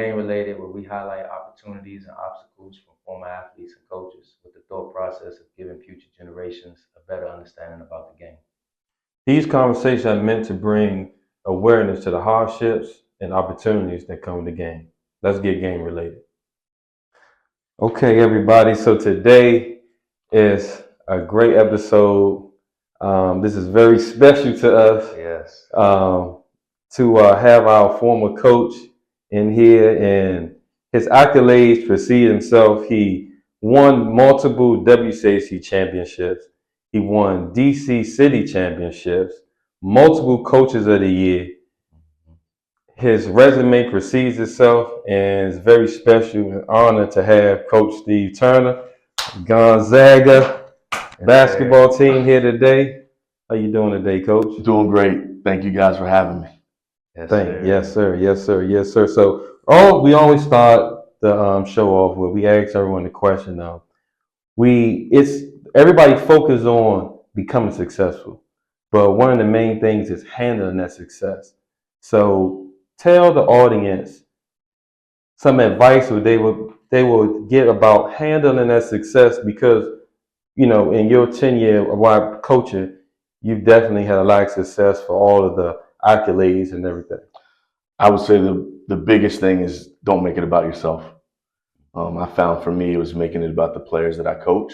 Game Related, where we highlight opportunities and obstacles from former athletes and coaches with the thought process of giving future generations a better understanding about the game. These conversations are meant to bring awareness to the hardships and opportunities that come with the game. Let's get game related. Okay, everybody. So today is a great episode. This is very special to us. Yes. To have our former coach in here, and his accolades precede himself. He won multiple WCAC championships. He won DC City championships, multiple coaches of the year. His resume precedes itself, and it's very special and honor to have Coach Steve Turner, Gonzaga basketball team here today. How you doing today, Coach? Doing great. Thank you guys for having me. Yes, sir. So, we always start the show off with, we ask everyone the question. Everybody focus on becoming successful, but one of the main things is handling that success. So, tell the audience some advice that they would get about handling that success, because in your tenure while coaching, you've definitely had a lot of success for all of the accolades and everything. I would say the biggest thing is don't make it about yourself. I found for me it was making it about the players that I coach,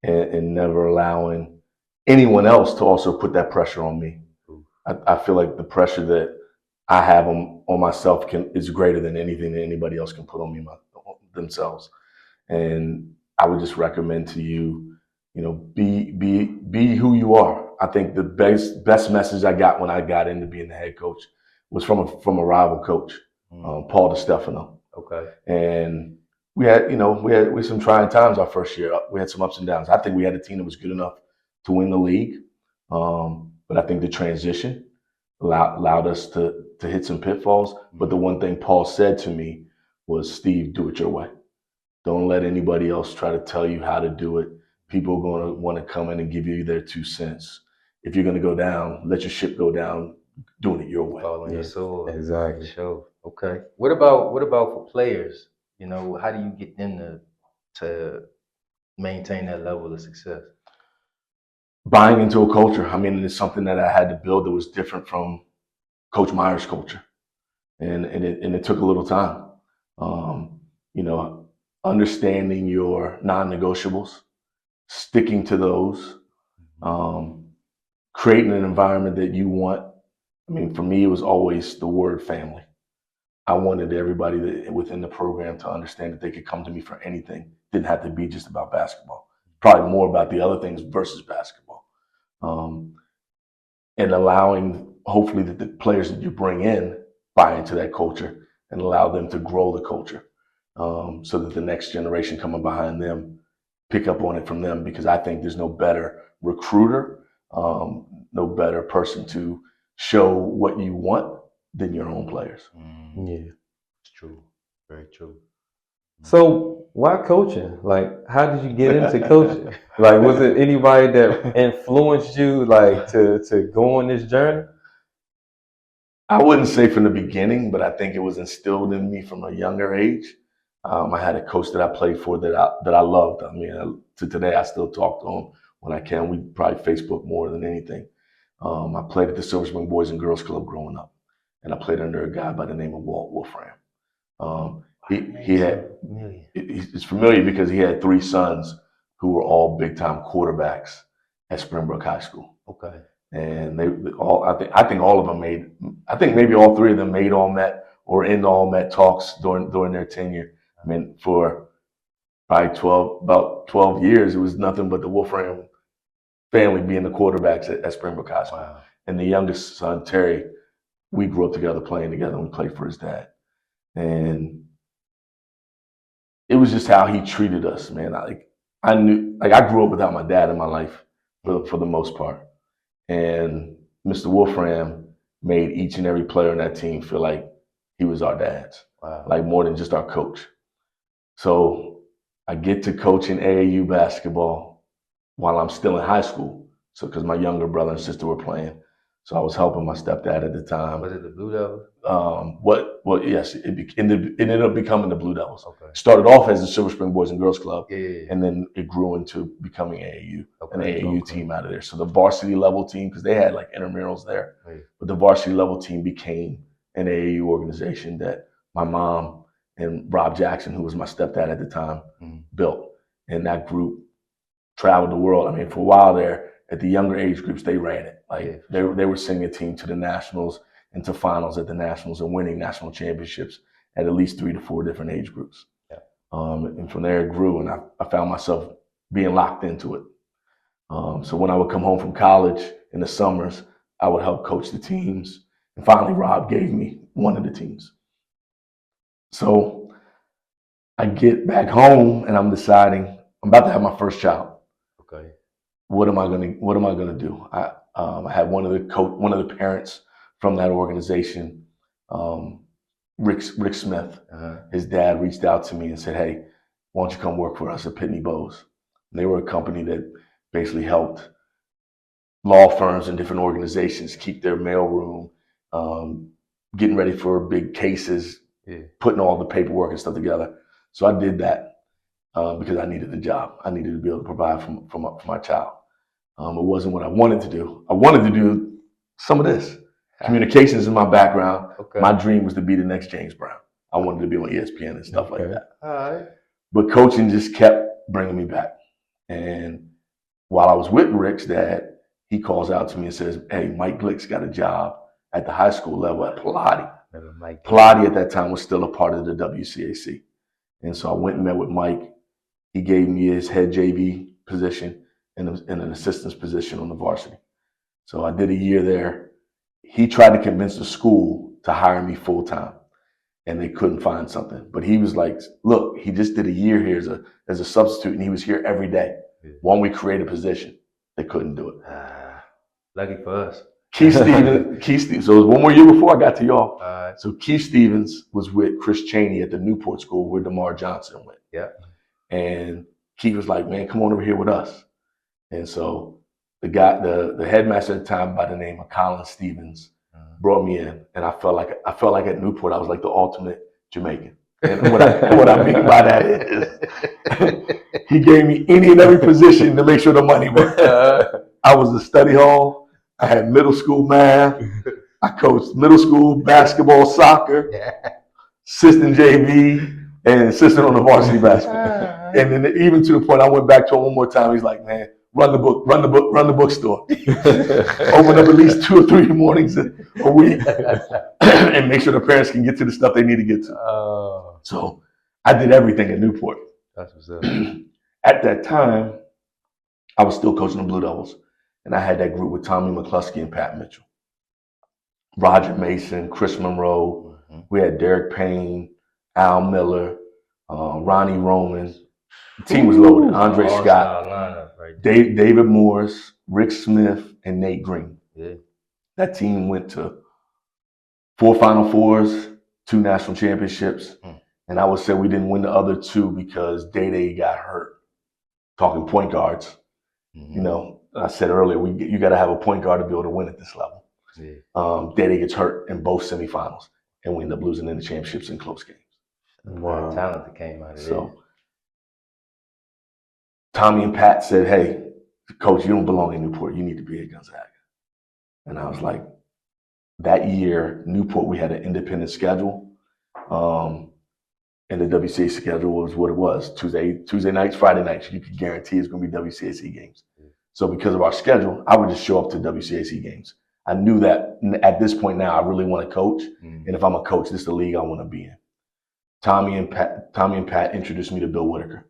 and never allowing anyone else to also put that pressure on me. I feel like the pressure that I have on myself is greater than anything that anybody else can put on me themselves. And I would just recommend to you, be who you are. I think the best message I got when I got into being the head coach was from a rival coach, Paul DiStefano. Okay. And we had some trying times our first year. We had some ups and downs. I think we had a team that was good enough to win the league, but I think the transition allowed us to hit some pitfalls. But the one thing Paul said to me was, Steve, do it your way. Don't let anybody else try to tell you how to do it. People are going to want to come in and give you their 2 cents. If you're going to go down, let your ship go down, doing it your way. Following your soul. Exactly. Sure. Okay. What about for players? How do you get them to maintain that level of success? Buying into a culture. I mean, it's something that I had to build that was different from Coach Meyer's culture, and it took a little time. Understanding your non-negotiables, sticking to those, creating an environment that you want. I mean, for me, it was always the word family. I wanted everybody within the program to understand that they could come to me for anything. Didn't have to be just about basketball. Probably more about the other things versus basketball. And allowing, hopefully, that the players that you bring in buy into that culture and allow them to grow the culture, so that the next generation coming behind them pick up on it from them. Because I think there's no better recruiter, no better person to show what you want than your own players. Yeah, it's true. Very true. So why coaching? Like, how did you get into coaching? Like, was it anybody that influenced you, like, to go on this journey? I wouldn't say from the beginning, but I think it was instilled in me from a younger age. I had a coach that I played for that I loved. I mean, to today, I still talk to him when I can. We probably Facebook more than anything. I played at the Silver Spring Boys and Girls Club growing up, and I played under a guy by the name of Walt Wolfram. It's familiar because he had 3 sons who were all big time quarterbacks at Springbrook High School. Okay. And I think all of them made. I think maybe all 3 of them made All Met or in All Met talks during their tenure. I mean, for probably about 12 years, it was nothing but the Wolfram family being the quarterbacks at Springbrook High School. Wow. And the youngest son, Terry, we grew up together playing together, and we played for his dad. And it was just how he treated us, man. I grew up without my dad in my life for the most part. And Mr. Wolfram made each and every player on that team feel like he was our dad's. Wow. Like more than just our coach. So I get to coach in AAU basketball while I'm still in high school. So because my younger brother and sister were playing. So I was helping my stepdad at the time. Was it the Blue Devils? Yes, it ended up becoming the Blue Devils. Okay. Started off as the Silver Spring Boys and Girls Club, Yeah. and then it grew into becoming AAU, an AAU Okay. team out of there. So the varsity level team, because they had like intramurals there, but the varsity level team became an AAU organization that my mom and Rob Jackson, who was my stepdad at the time, built. And that group traveled the world. I mean, for a while there, at the younger age groups, they ran it. Like they were sending a team to the nationals and to finals at the nationals and winning national championships at least 3 to 4 different age groups. Yeah. And from there it grew, and I found myself being locked into it. So when I would come home from college in the summers, I would help coach the teams. And finally, Rob gave me one of the teams. So I get back home and I'm deciding I'm about to have my first child. Okay. What am I gonna do? I had one of the parents from that organization, Rick Smith. His dad reached out to me and said, "Hey, why don't you come work for us at Pitney Bowes?" And they were a company that basically helped law firms and different organizations keep their mailroom, getting ready for big cases, putting all the paperwork and stuff together. So I did that because I needed the job. I needed to be able to provide for my child. It wasn't what I wanted to do. I wanted to do some of this. Communications is my background. Okay. My dream was to be the next James Brown. I wanted to be on ESPN and stuff like that. All right. But coaching just kept bringing me back. And while I was with Rick's dad, he calls out to me and says, "Hey, Mike Glick's got a job at the high school level at Pilati." Pilati at that time was still a part of the WCAC. And so I went and met with Mike. He gave me his head JV position and an assistant's position on the varsity. So I did a year there. He tried to convince the school to hire me full time, and they couldn't find something. But he was like, "Look, he just did a year here as a substitute, and he was here every day. Why don't we create a position?" They couldn't do it. Lucky for us. Keith Stevens. So it was one more year before I got to y'all. So Keith Stevens was with Chris Chaney at the Newport School where DeMar Johnson went. Yeah. And Keith was like, "Man, come on over here with us." And so the headmaster at the time by the name of Colin Stevens brought me in, and I felt like at Newport I was like the ultimate Jamaican. And what I mean by that is he gave me any and every position to make sure the money worked. I was the study hall. I had middle school math. I coached middle school basketball, soccer, assistant JV, and assistant on the varsity basketball. And then even to the point I went back to him one more time. He's like, "Man, run the bookstore. Open up at least 2 or 3 mornings a week and make sure the parents can get to the stuff they need to get to." So I did everything at Newport. That's what's up. At that time, I was still coaching the Blue Devils, and I had that group with Tommy McCluskey and Pat Mitchell, Roger Mason, Chris Monroe. We had Derek Payne, Al Miller, Ronnie Roman. The team was loaded. Andre Scott, right. David Morris, Rick Smith, and Nate Green. Yeah. That team went to 4 Final Fours, 2 national championships. And I would say we didn't win the other 2 because Day got hurt. Talking point guards. You know, I said earlier, you got to have a point guard to be able to win at this level. Day gets hurt in both semifinals, and we end up losing in the championships in close games. Wow. Talent that came out of So Tommy and Pat said, "Hey, Coach, you don't belong in Newport. You need to be at Gonzaga." And I was like, that year, Newport, we had an independent schedule. And the WCAC schedule was what it was. Tuesday nights, Friday nights. You could guarantee it's going to be WCAC games. So because of our schedule, I would just show up to WCAC games. I knew that at this point now, I really want to coach. And if I'm a coach, this is the league I want to be in. Tommy and Pat introduced me to Bill Whitaker.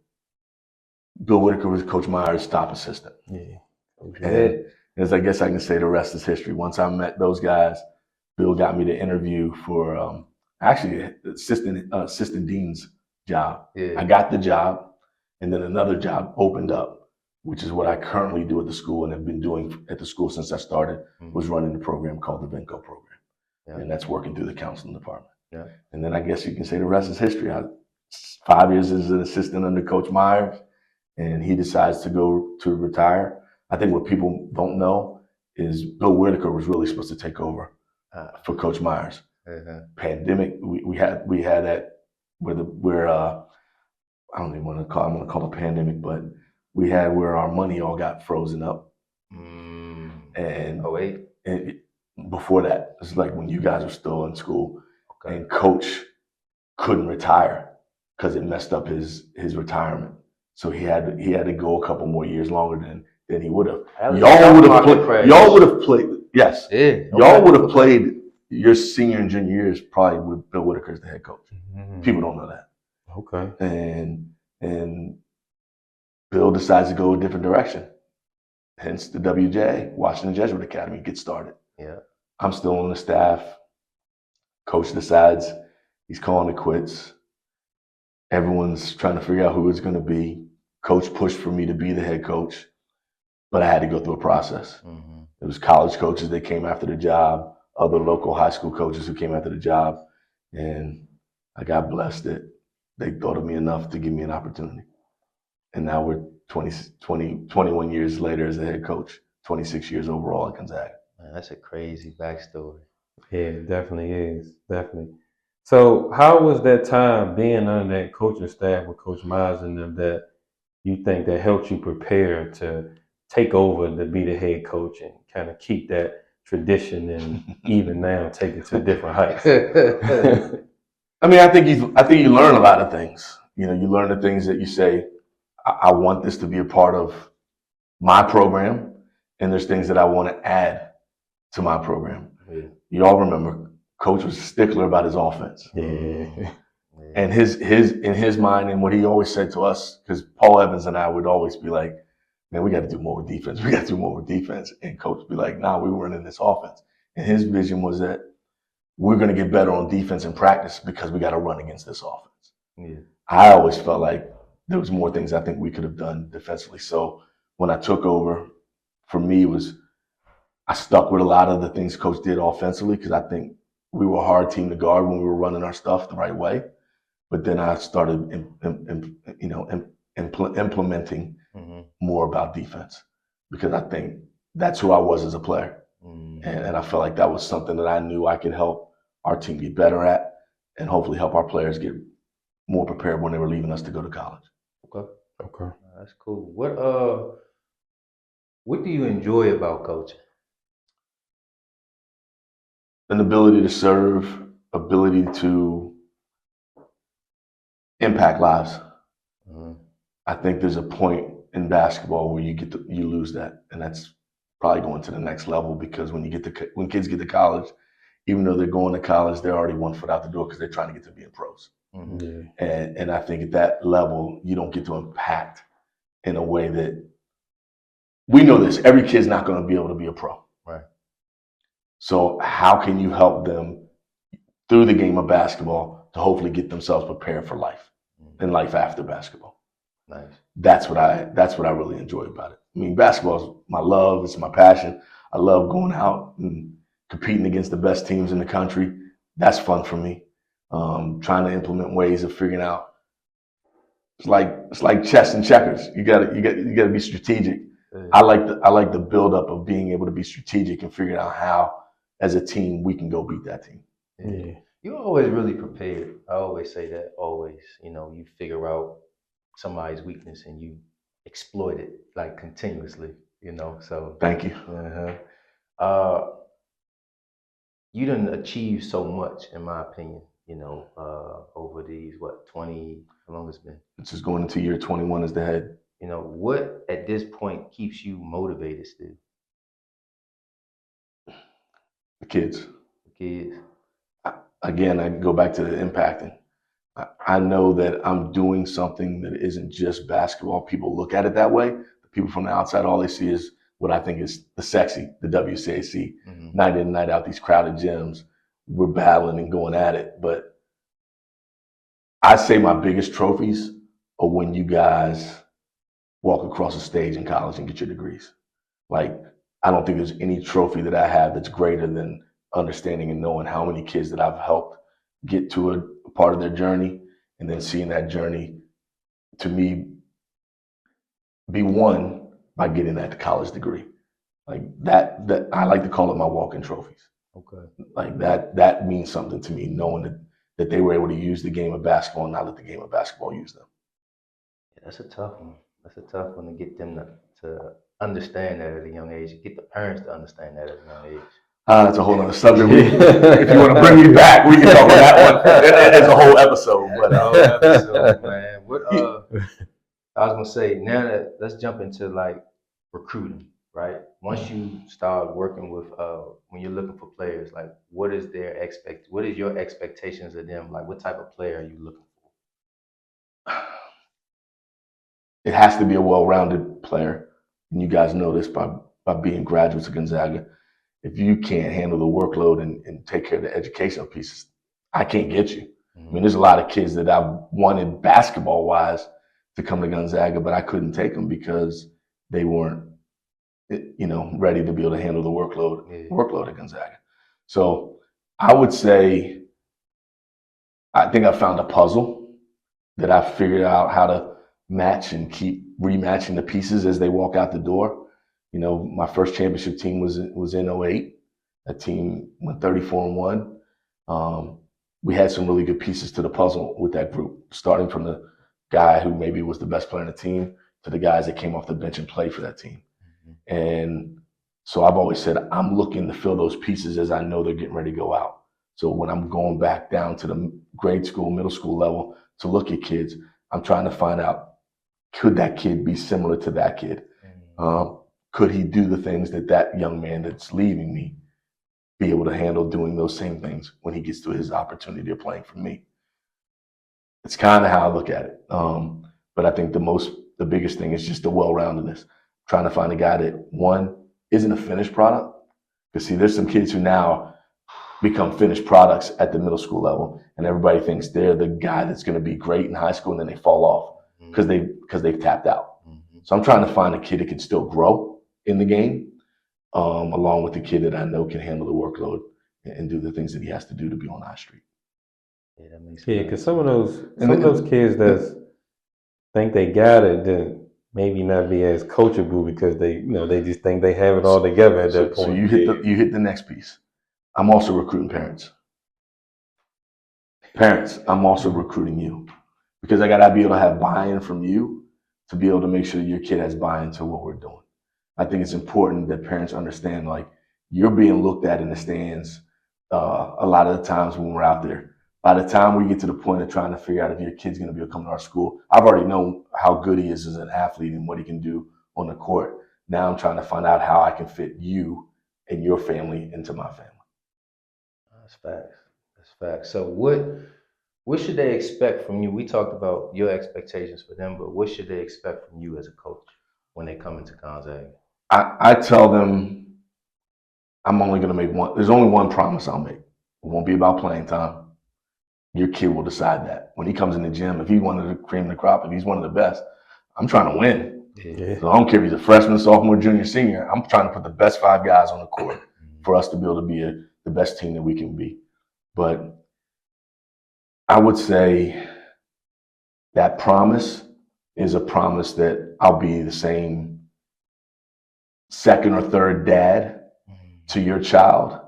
Bill Whitaker was Coach Meyer's top assistant. And as I guess I can say, the rest is history. Once I met those guys, Bill got me to interview for actually assistant dean's job. I got the job, and then another job opened up, which is what I currently do at the school and have been doing at the school since I started, was running the program called the VENCO program. And that's working through the counseling department. And then I guess you can say the rest is history. 5 years as an assistant under Coach Myers, and he decides to go to retire. I think what people don't know is Bill Whitaker was really supposed to take over for Coach Myers. Pandemic, we had that where I don't even want to call, I'm going to call it a pandemic, but we had where our money all got frozen up. And, and before that, it's like when you guys were still in school, and Coach couldn't retire because it messed up his retirement. So he had to go a couple more years longer than he would have. Y'all would have played. Yes, y'all would have played your senior and junior years probably with Bill Whitaker as the head coach. People don't know that. Okay. And Bill decides to go a different direction. Hence the WJ, Washington Jesuit Academy, gets started. Yeah. I'm still on the staff. Coach decides he's calling it quits. Everyone's trying to figure out who it's going to be. Coach pushed for me to be the head coach, but I had to go through a process. It was college coaches that came after the job, other local high school coaches who came after the job, and I got blessed that they thought of me enough to give me an opportunity. And now we're 21 years later as a head coach, 26 years overall at Gonzaga. Man, that's a crazy backstory. Yeah, it definitely is. Definitely. So how was that time being under that coaching staff with Coach Myers and them that you think that helped you prepare to take over to be the head coach and kind of keep that tradition and even now take it to different heights? I mean, I think you learn a lot of things. You know, you learn the things that you say, I want this to be a part of my program, and there's things that I want to add to my program. Yeah. You all remember, Coach was a stickler about his offense. Yeah. And in his mind, and what he always said to us, because Paul Evans and I would always be like, man, we got to do more with defense. We got to do more with defense. And Coach would be like, nah, we were running this offense. And his vision was that we're going to get better on defense in practice because we got to run against this offense. Yeah. I always felt like there was more things I think we could have done defensively. So when I took over, for me, I stuck with a lot of the things Coach did offensively because I think we were a hard team to guard when we were running our stuff the right way. But then I started, implementing more about defense because I think that's who I was as a player. And I felt like that was something that I knew I could help our team get better at and hopefully help our players get more prepared when they were leaving us to go to college. Okay. That's cool. What do you enjoy about coaching? An ability to serve, ability to impact lives. I think there's a point in basketball where you lose that, and that's probably going to the next level because when kids get to college, even though they're going to college, they're already 1 foot out the door because they're trying to get to being pros. Yeah. And I think at that level, you don't get to impact in a way that we know this. Every kid's not going to be able to be a pro. Right. So how can you help them through the game of basketball to hopefully get themselves prepared for life and life after basketball? Nice. That's what I really enjoy about it. I mean, basketball is my love. It's my passion. I love going out and competing against the best teams in the country. That's fun for me. Trying to implement ways of figuring out. It's like chess and checkers. You gotta be strategic. Yeah. I like the build up of being able to be strategic and figuring out how, as a team, we can go beat that team. Yeah. You're always really prepared. I always say that. Always, you figure out somebody's weakness and you exploit it like continuously. So thank you. You done achieved so much, in my opinion. Over these 20? How long it's been? It's just going into year 21 as the head. What at this point keeps you motivated still? The kids. Kids. Again, I go back to the impacting. I know that I'm doing something that isn't just basketball. People look at it that way. The people from the outside, all they see is what I think is the sexy, the WCAC, night in, night out, these crowded gyms. We're battling and going at it. But I say my biggest trophies are when you guys walk across the stage in college and get your degrees. Like, I don't think there's any trophy that I have that's greater than understanding and knowing how many kids that I've helped get to a part of their journey, and then seeing that journey, to me, be won by getting that college degree. Like that I like to call it my walking trophies. Okay. Like that means something to me, knowing that they were able to use the game of basketball and not let the game of basketball use them. Yeah, that's a tough one. That's a tough one to get them to understand that at a young age. Get the parents to understand that at a young age. That's a whole other subject. If you want to bring me back, we can talk on that one. It's a whole episode. But The whole episode, man. What I was gonna say now that let's jump into like recruiting, right? Once you start working with when you're looking for players, like what is your expectations of them? Like what type of player are you looking it has to be a well-rounded player, and you guys know this by being graduates of Gonzaga. If you can't handle the workload and take care of the educational pieces, I can't get you. for? I mean, there's a lot of kids that I wanted basketball-wise to come to Gonzaga, but I couldn't take them because they weren't, ready to be able to handle the workload at Gonzaga. So I would say I think I found a puzzle that I figured out how to match and keep rematching the pieces as they walk out the door. My first championship team was in '08. That team went 34-1. We had some really good pieces to the puzzle with that group, starting from the guy who maybe was the best player on the team to the guys that came off the bench and played for that team. Mm-hmm. And so I've always said I'm looking to fill those pieces as I know they're getting ready to go out. So when I'm going back down to the grade school, middle school level to look at kids, I'm trying to find out, could that kid be similar to that kid? Could he do the things that young man that's leaving me be able to handle doing those same things when he gets to his opportunity of playing for me? It's kind of how I look at it. But I think the biggest thing is just the well-roundedness. Trying to find a guy that, one, isn't a finished product. Because see, there's some kids who now become finished products at the middle school level, and everybody thinks they're the guy that's going to be great in high school, and then they fall off because they've tapped out. Mm-hmm. So I'm trying to find a kid that can still grow in the game, along with the kid that I know can handle the workload and do the things that he has to do to be on high street. Yeah, that makes Yeah, sense. because some of those kids that think they got it, then maybe not be as coachable because they just think they have it all together at that point. So you hit the next piece. I'm also recruiting parents. Parents, I'm also recruiting you because I got to be able to have buy-in from you to be able to make sure your kid has buy-in to what we're doing. I think it's important that parents understand, like, you're being looked at in the stands a lot of the times when we're out there. By the time we get to the point of trying to figure out if your kid's going to be able to come to our school, I've already known how good he is as an athlete and what he can do on the court. Now I'm trying to find out how I can fit you and your family into my family. That's facts. That's facts. So what should they expect from you? We talked about your expectations for them, but what should they expect from you as a coach when they come into Gonzaga? I tell them I'm only going to make one. There's only one promise I'll make. It won't be about playing time. Your kid will decide that. When he comes in the gym, if he wanted to cream the crop, if he's one of the best, I'm trying to win. Yeah. So I don't care if he's a freshman, sophomore, junior, senior. I'm trying to put the best 5 guys on the court for us to be able to be the best team that we can be. But I would say that promise is a promise that I'll be the same second or third dad to your child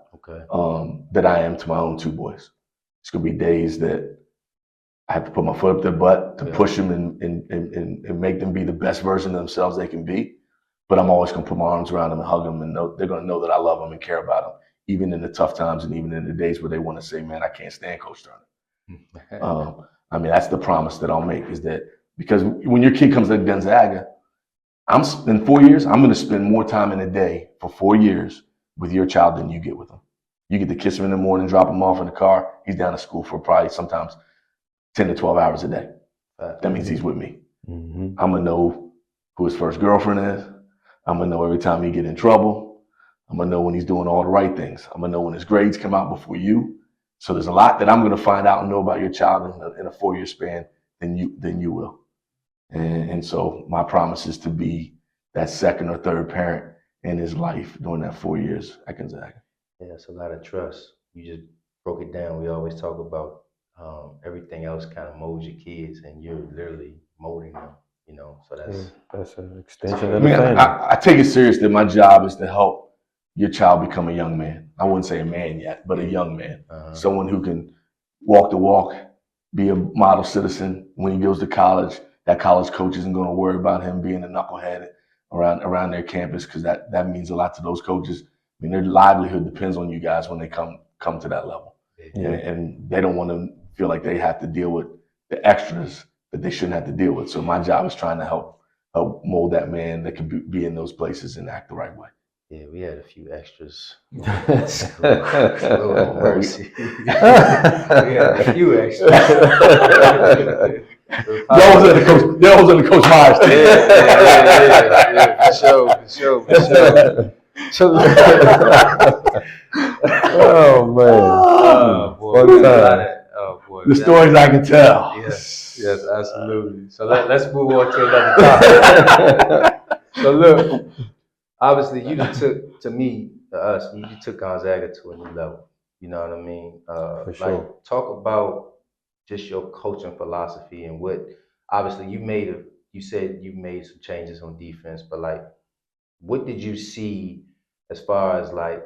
that I am to my own 2 boys. It's going to be days that I have to put my foot up their butt to push them and make them be the best version of themselves they can be. But I'm always going to put my arms around them and hug them, and they're going to know that I love them and care about them, even in the tough times and even in the days where they want to say, man, I can't stand Coach Turner. I mean, that's the promise that I'll make, is that because when your kid comes to Gonzaga, in 4 years, I'm going to spend more time in a day for 4 years with your child than you get with them. You get to kiss him in the morning, drop him off in the car. He's down to school for probably sometimes 10 to 12 hours a day. That means he's with me. Mm-hmm. I'm going to know who his first girlfriend is. I'm going to know every time he get in trouble. I'm going to know when he's doing all the right things. I'm going to know when his grades come out before you. So there's a lot that I'm going to find out and know about your child in a 4-year span than you will. And so my promise is to be that second or third parent in his life during that 4 years at Gonzaga. Yeah, it's a lot of trust. You just broke it down. We always talk about everything else kind of molds your kids, and you're literally molding them you know. So that's an extension I of the mean, family. I take it serious that my job is to help your child become a young man. I wouldn't say a man yet, but a young man. Someone who can walk the walk, be a model citizen. When he goes to college, that college coach isn't going to worry about him being a knucklehead around their campus, because that means a lot to those coaches. I mean, their livelihood depends on you guys when they come to that level. Yeah. And they don't want to feel like they have to deal with the extras that they shouldn't have to deal with. So my job is trying to help mold that man that can be in those places and act the right way. Yeah, we had a few extras. Lord mercy. We had a few extras. That was in the Coach Myers team. Yeah, for sure. Oh man. Oh boy, we got a lot of, oh boy. The stories I can tell. Yes, absolutely. So let's move on to another topic. So look, obviously you just took you took Gonzaga to a new level. You know what I mean? For sure. Like talk about just your coaching philosophy and what obviously you said you made some changes on defense, but like what did you see as far as like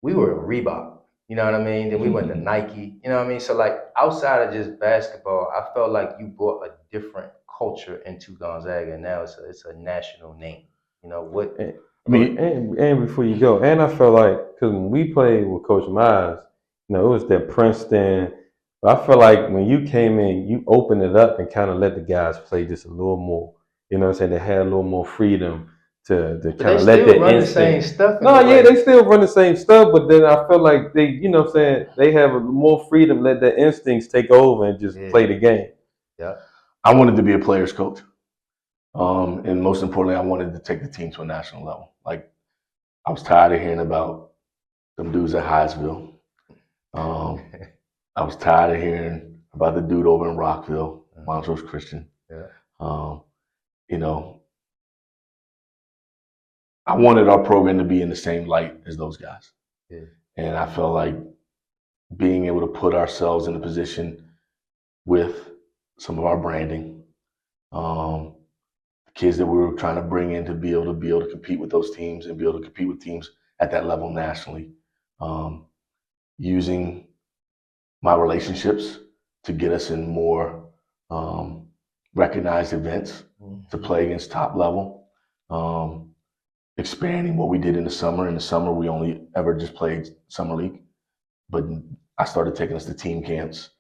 we were a Reebok, you know what I mean? Then we went to Nike, you know what I mean? So like outside of just basketball, I felt like you brought a different culture into Gonzaga, and now it's a national name. You know what? I mean, and before you go, and I felt like because when we played with Coach Myers, you know, it was that Princeton. But I feel like when you came in, you opened it up and kind of let the guys play just a little more. You know what I'm saying? They had a little more freedom to kind of let their instinct. The same stuff. No, yeah, they still run the same stuff, but then I feel like they, you know what I'm saying, they have more freedom, let their instincts take over and just play the game. Yeah. I wanted to be a player's coach. And most importantly, I wanted to take the team to a national level. Like, I was tired of hearing about them dudes at Highsville. I was tired of hearing about the dude over in Rockville, Montrose Christian. Yeah. You know, I wanted our program to be in the same light as those guys. Yeah. And I felt like being able to put ourselves in a position with some of our branding, kids that we were trying to bring in to be able to compete with those teams and be able to compete with teams at that level nationally, using my relationships to get us in more recognized events to play against top level, expanding what we did in the summer. In the summer, we only ever just played summer league, but I started taking us to team camps,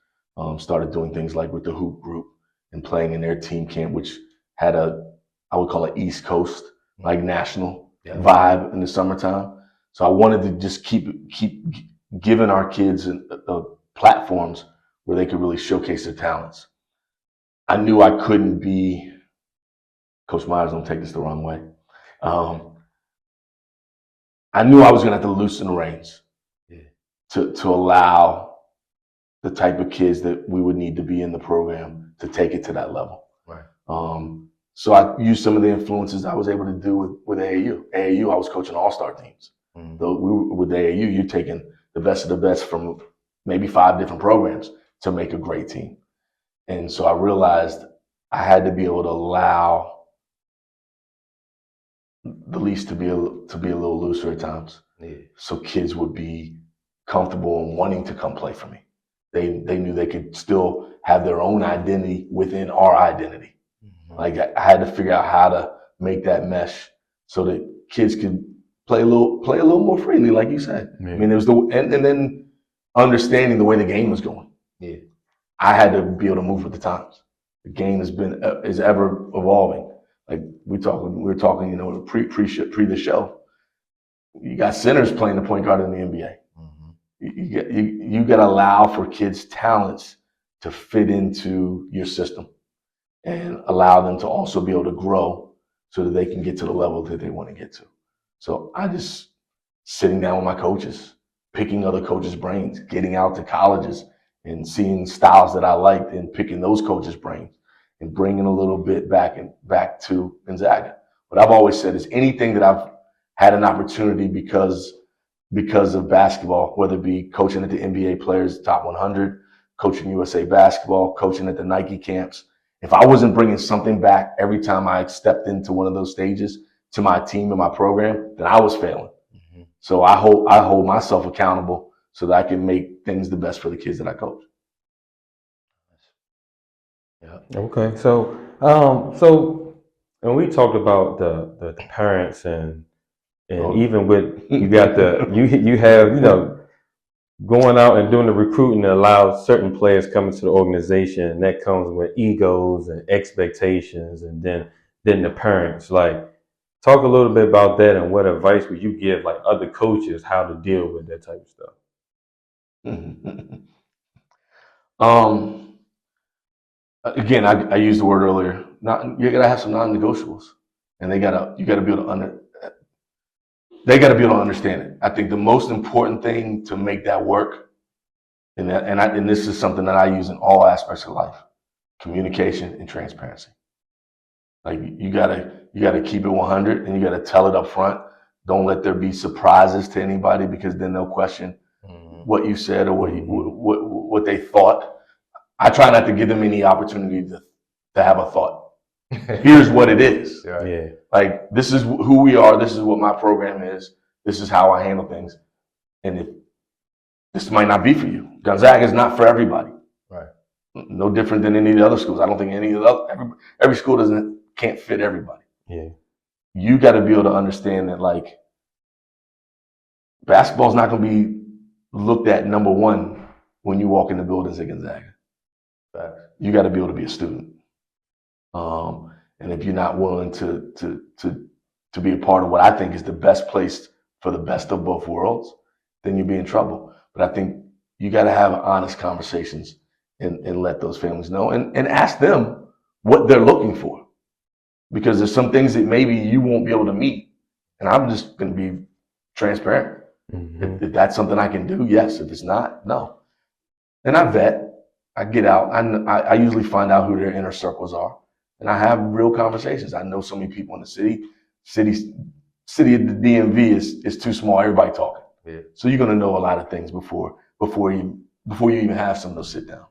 started doing things like with the hoop group and playing in their team camp, which had I would call it East Coast, like national vibe in the summertime. So I wanted to just keep giving our kids platforms where they could really showcase their talents. I knew I couldn't be, Coach Myers, don't take this the wrong way. I knew I was going to have to loosen the reins to allow the type of kids that we would need to be in the program to take it to that level. Right. So I used some of the influences I was able to do with AAU. AAU, I was coaching all-star teams. Though with AAU, you're taking the best of the best from maybe 5 different programs to make a great team. And so I realized I had to be able to allow the leash to be a little looser at times. Yeah. So kids would be comfortable and wanting to come play for me. They knew they could still have their own identity within our identity. Like I had to figure out how to make that mesh so that kids could play a little more freely, like you said. Yeah. I mean, it was and then understanding the way the game was going. Yeah, I had to be able to move with the times. The game is ever evolving. Like we were talking, you know, pre the show. You got centers playing the point guard in the NBA. You got to allow for kids' talents to fit into your system and allow them to also be able to grow so that they can get to the level that they want to get to. So I just sitting down with my coaches, picking other coaches' brains, getting out to colleges and seeing styles that I liked and picking those coaches' brains and bringing a little bit back to Gonzaga. What I've always said is anything that I've had an opportunity because of basketball, whether it be coaching at the NBA Players Top 100, coaching USA Basketball, coaching at the Nike camps, If I wasn't bringing something back every time I stepped into one of those stages to my team and my program, then I was failing. Mm-hmm. So I hold myself accountable so that I can make things the best for the kids that I coach. Yeah. Okay, so and we talked about the parents and even with you got you have going out and doing the recruiting that allows certain players coming to the organization, and that comes with egos and expectations, and then the parents. Like, talk a little bit about that, and what advice would you give like other coaches how to deal with that type of stuff? Again, I used the word earlier. You gotta have some non-negotiables, and you gotta be able to they gotta be able to understand it. I think the most important thing to make that work, and this is something that I use in all aspects of life: communication and transparency. Like you gotta keep it 100, and you gotta tell it up front. Don't let there be surprises to anybody, because then they'll question what you said or what they thought. I try not to give them any opportunity to have a thought. Here's what it is. Right. Yeah. Like, this is who we are. This is what my program is. This is how I handle things. And if this might not be for you, Gonzaga is not for everybody. Right. No different than any of the other schools. I don't think any of the every school can't fit everybody. Yeah. You got to be able to understand that, like, basketball is not going to be looked at number one when you walk in the buildings at Gonzaga. Right. You got to be able to be a student. And if you're not willing to be a part of what I think is the best place for the best of both worlds, then you'll be in trouble. But I think you got to have honest conversations and let those families know and ask them what they're looking for. Because there's some things that maybe you won't be able to meet. And I'm just going to be transparent. Mm-hmm. If that's something I can do, yes. If it's not, no. And I vet. I get out. I usually find out who their inner circles are. And I have real conversations. I know so many people in the city. City of the DMV is too small. Everybody talking. Yeah. So you're going to know a lot of things before you even have some of those sit down.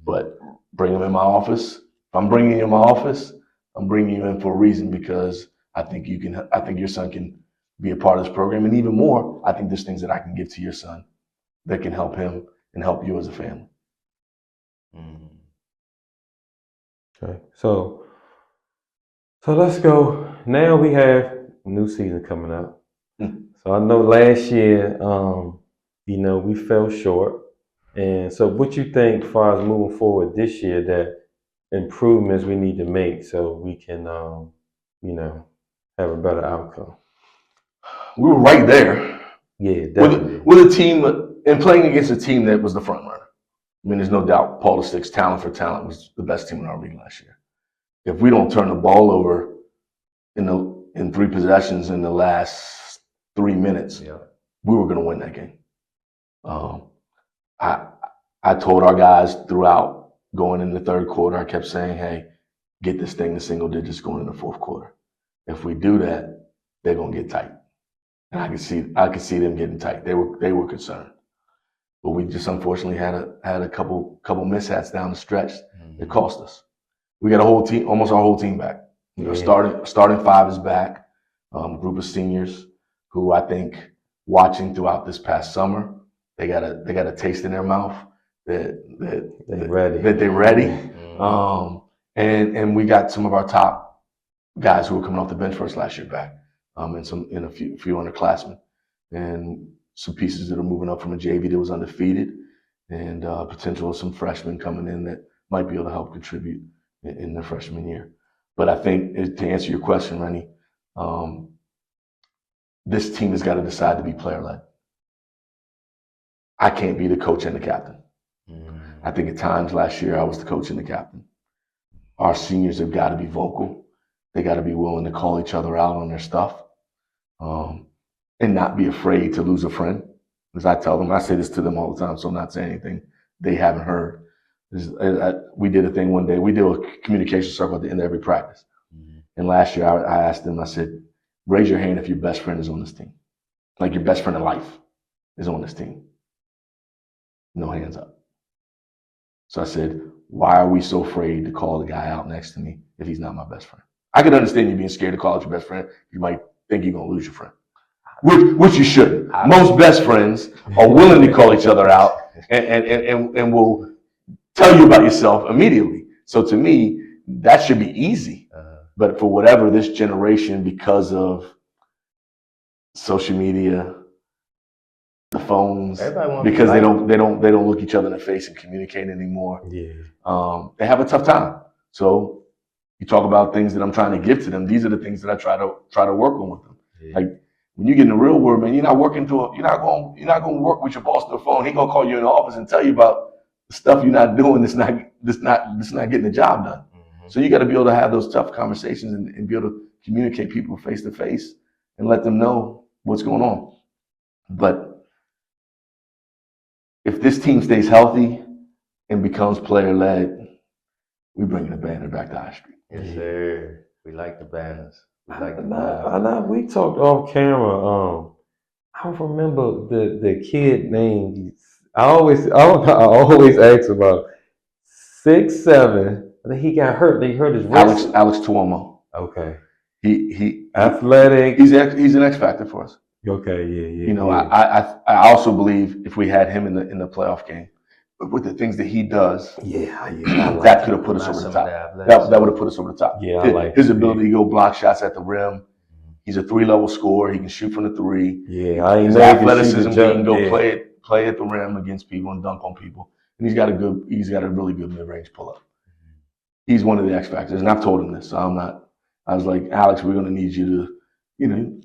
But bring them in my office. If I'm bringing you in my office, I'm bringing you in for a reason, because I think your son can be a part of this program. And even more, I think there's things that I can give to your son that can help him and help you as a family. Okay, so let's go. Now we have a new season coming up. So I know last year, we fell short. And so what you think as far as moving forward this year, that improvements we need to make so we can, have a better outcome? We were right there. Yeah, definitely. With a team, and playing against a team that was the front runner. I mean, there's no doubt Paul VI, talent for talent, was the best team in our league last year. If we don't turn the ball over in 3 possessions in the last 3 minutes, we were going to win that game. I told our guys throughout going in the third quarter, I kept saying, hey, get this thing to single digits going in the fourth quarter. If we do that, they're going to get tight. And I could see them getting tight. They were concerned. But we just unfortunately had a couple mishaps down the stretch that cost us. We got a whole team, almost our whole team back. Starting 5 is back. Group of seniors who I think, watching throughout this past summer, they got a taste in their mouth that they're ready. And we got some of our top guys who were coming off the bench for us last year back, and a few underclassmen, and some pieces that are moving up from a JV that was undefeated, and potential of some freshmen coming in that might be able to help contribute in their freshman year. But I think, to answer your question, Rennie, this team has got to decide to be player-led. I can't be the coach and the captain. I think at times last year I was the coach and the captain. Our seniors have got to be vocal. They got to be willing to call each other out on their stuff, and not be afraid to lose a friend. As I tell them, I say this to them all the time, so I'm not saying anything they haven't heard. We did a thing one day. We did a communication circle at the end of every practice. And last year I asked them, I said, raise your hand if your best friend is on this team. Like your best friend in life is on this team. No hands up. So I said, why are we so afraid to call the guy out next to me if he's not my best friend? I can understand you being scared to call out your best friend. You might think you're going to lose your friend, which you shouldn't. Most best friends are willing to call each other out and will tell you about yourself immediately. So to me, that should be easy. But for whatever this generation, because of social media, the phones, because they don't look each other in the face and communicate anymore. Yeah. They have a tough time. So you talk about things that I'm trying to give to them. These are the things that I try to work on with them. Yeah. Like when you get in the real world, man, you're not going to work with your boss on the phone. He gonna call you in the office and tell you about the stuff you're not doing. That's not getting the job done. Mm-hmm. So you got to be able to have those tough conversations and be able to communicate people face to face and let them know what's going on. But if this team stays healthy and becomes player-led, we bring the banner back to High Street. Yes, sir. We like the banners. We talked off camera. I remember the kid name. I always ask about 6'7". I think he got hurt. They hurt his wrist. Alex Tuomo. Okay. He Athletic. He's an X factor for us. Okay, yeah. You know, I also believe if we had him in the playoff game, but with the things that he does, that could have put us over the top. That would have put us over the top. Yeah, his ability to go block shots at the rim. He's a 3-level scorer. He can shoot from the 3. Yeah, his athleticism. He can go play at the rim against people and dunk on people. And he's got a really good mid-range pull-up. He's one of the X factors, and I've told him this. So I was like, Alex, we're going to need you to,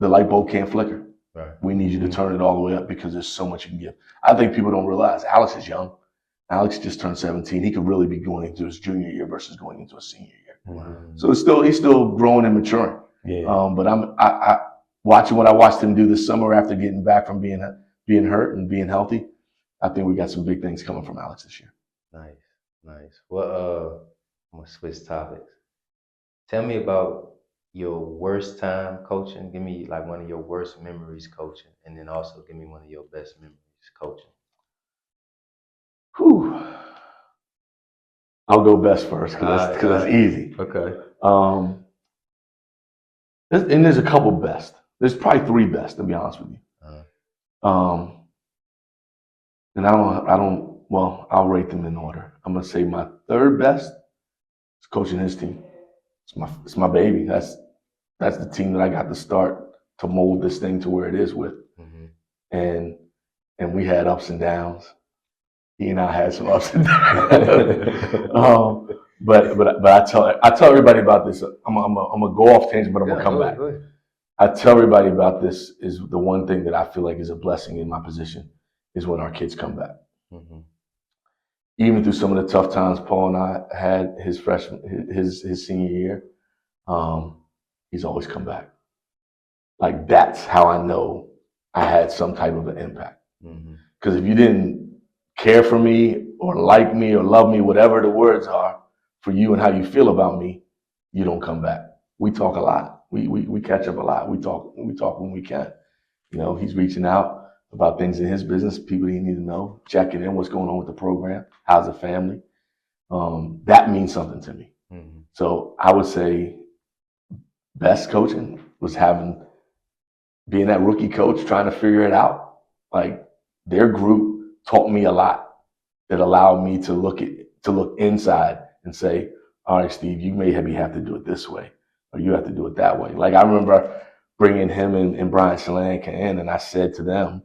the light bulb can't flicker. Right. We need you to turn it all the way up because there's so much you can give. I think people don't realize Alex is young. Alex just turned 17. He could really be going into his junior year versus going into a senior year. Wow. So he's still growing and maturing. Yeah. But I watching what I watched him do this summer after getting back from being hurt and being healthy. I think we got some big things coming from Alex this year. Nice. Well, I'm gonna switch topics. Tell me about your worst time coaching. Give me like one of your worst memories coaching, and then also give me one of your best memories coaching. Whew. I'll go best first because that's easy. Okay. And there's a couple best. There's probably 3 best, to be honest with you. And I'll rate them in order. I'm gonna say my 3rd best is coaching his team. It's my baby. That's the team that I got to start to mold this thing to where it is with. Mm-hmm. And we had ups and downs. He and I had some ups and downs. But I tell everybody about this. I'm gonna go off tangent, but I'm gonna come back. I tell everybody about this is the one thing that I feel like is a blessing in my position is when our kids come back. Mm-hmm. Even through some of the tough times Paul and I had his senior year, he's always come back. Like that's how I know I had some type of an impact. Because if you didn't care for me or like me or love me, whatever the words are for you and how you feel about me, you don't come back. We talk a lot. We catch up a lot. We talk when we can. He's reaching out about things in his business, people he need to know, checking in, what's going on with the program, how's the family. That means something to me. Mm-hmm. So I would say best coaching was being that rookie coach, trying to figure it out. Like their group taught me a lot that allowed me to look inside and say, all right, Steve, you may have to do it this way, or you have to do it that way. Like I remember bringing him and Brian Shalanka in, and I said to them,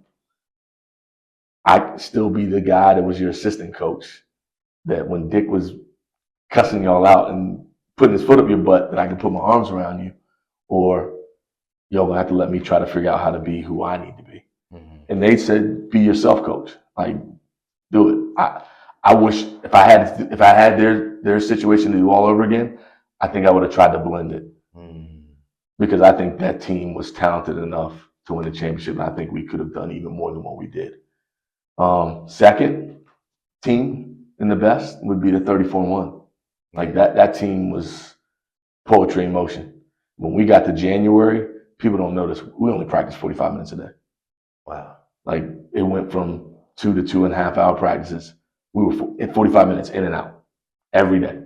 I could still be the guy that was your assistant coach, that when Dick was cussing y'all out and putting his foot up your butt, that I could put my arms around you, or y'all gonna have to let me try to figure out how to be who I need to be. Mm-hmm. And they said, be yourself, coach. Like, do it. I wish if I had their situation to do all over again, I think I would have tried to blend it. Mm-hmm. Because I think that team was talented enough to win the championship, and I think we could have done even more than what we did. Second team in the best would be the 34-1. Like that team was poetry in motion. When we got to January, people don't notice, we only practiced 45 minutes a day. Wow. Like it went from 2 to 2.5 hour practices we were in 45 minutes in and out every day.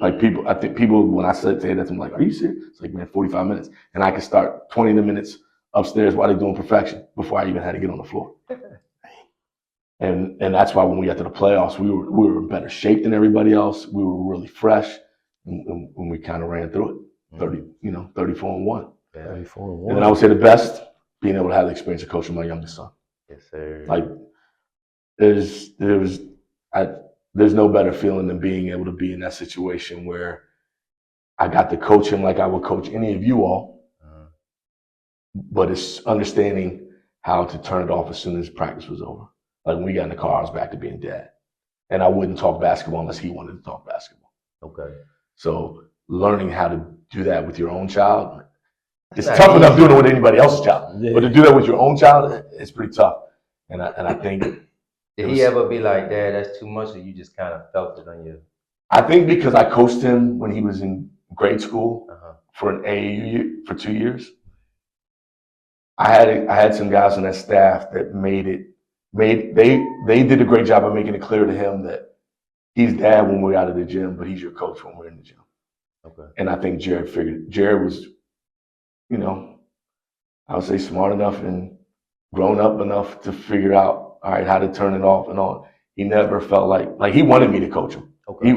Like people, I think people, when I say that, I'm like, are you serious? It's like, man, 45 minutes. And I could start 20 minutes upstairs while they're doing perfection before I even had to get on the floor. And that's why when we got to the playoffs, we were in better shape than everybody else. We were really fresh, and we kind of ran through it. 34-1. Yeah. 34-1. And then I would say the best, being able to have the experience of coaching my youngest son. Yes, sir. Like there's no better feeling than being able to be in that situation where I got to coach him like I would coach any of you all, but it's understanding how to turn it off as soon as practice was over. Like when we got in the car, I was back to being dad. And I wouldn't talk basketball unless he wanted to talk basketball. Okay. So learning how to do that with your own child, it's Not tough easy. enough doing it with anybody else's child. Yeah. But to do that with your own child, it's pretty tough. And I think Did he ever be like, Dad, that's too much, or you just kind of felt it on you? I think because I coached him when he was in grade school for an AAU year, for 2 years, I had some guys on that staff that they did a great job of making it clear to him that he's dad when we're out of the gym, but he's your coach when we're in the gym. Okay. And I think Jared was, I would say smart enough and grown up enough to figure out, all right, how to turn it off and on. He never felt like he wanted me to coach him. Okay.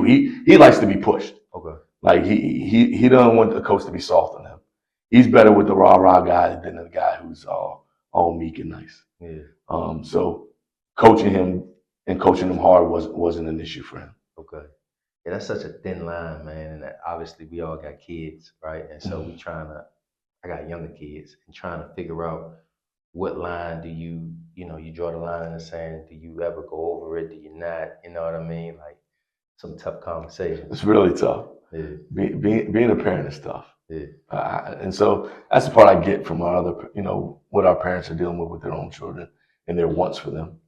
He likes to be pushed. Okay. Like he doesn't want the coach to be soft on him. He's better with the rah guy than the guy who's all meek and nice. Yeah. So coaching him and coaching him hard wasn't an issue for him. Okay. Yeah, that's such a thin line, man. And obviously we all got kids, right? And so I got younger kids and trying to figure out what line do you draw the line in the sand. Do you ever go over it? Do you not? You know what I mean? Like some tough conversations. It's really tough. Yeah. Being a parent is tough. Yeah. And so that's the part I get from our other, what our parents are dealing with their own children and their wants for them.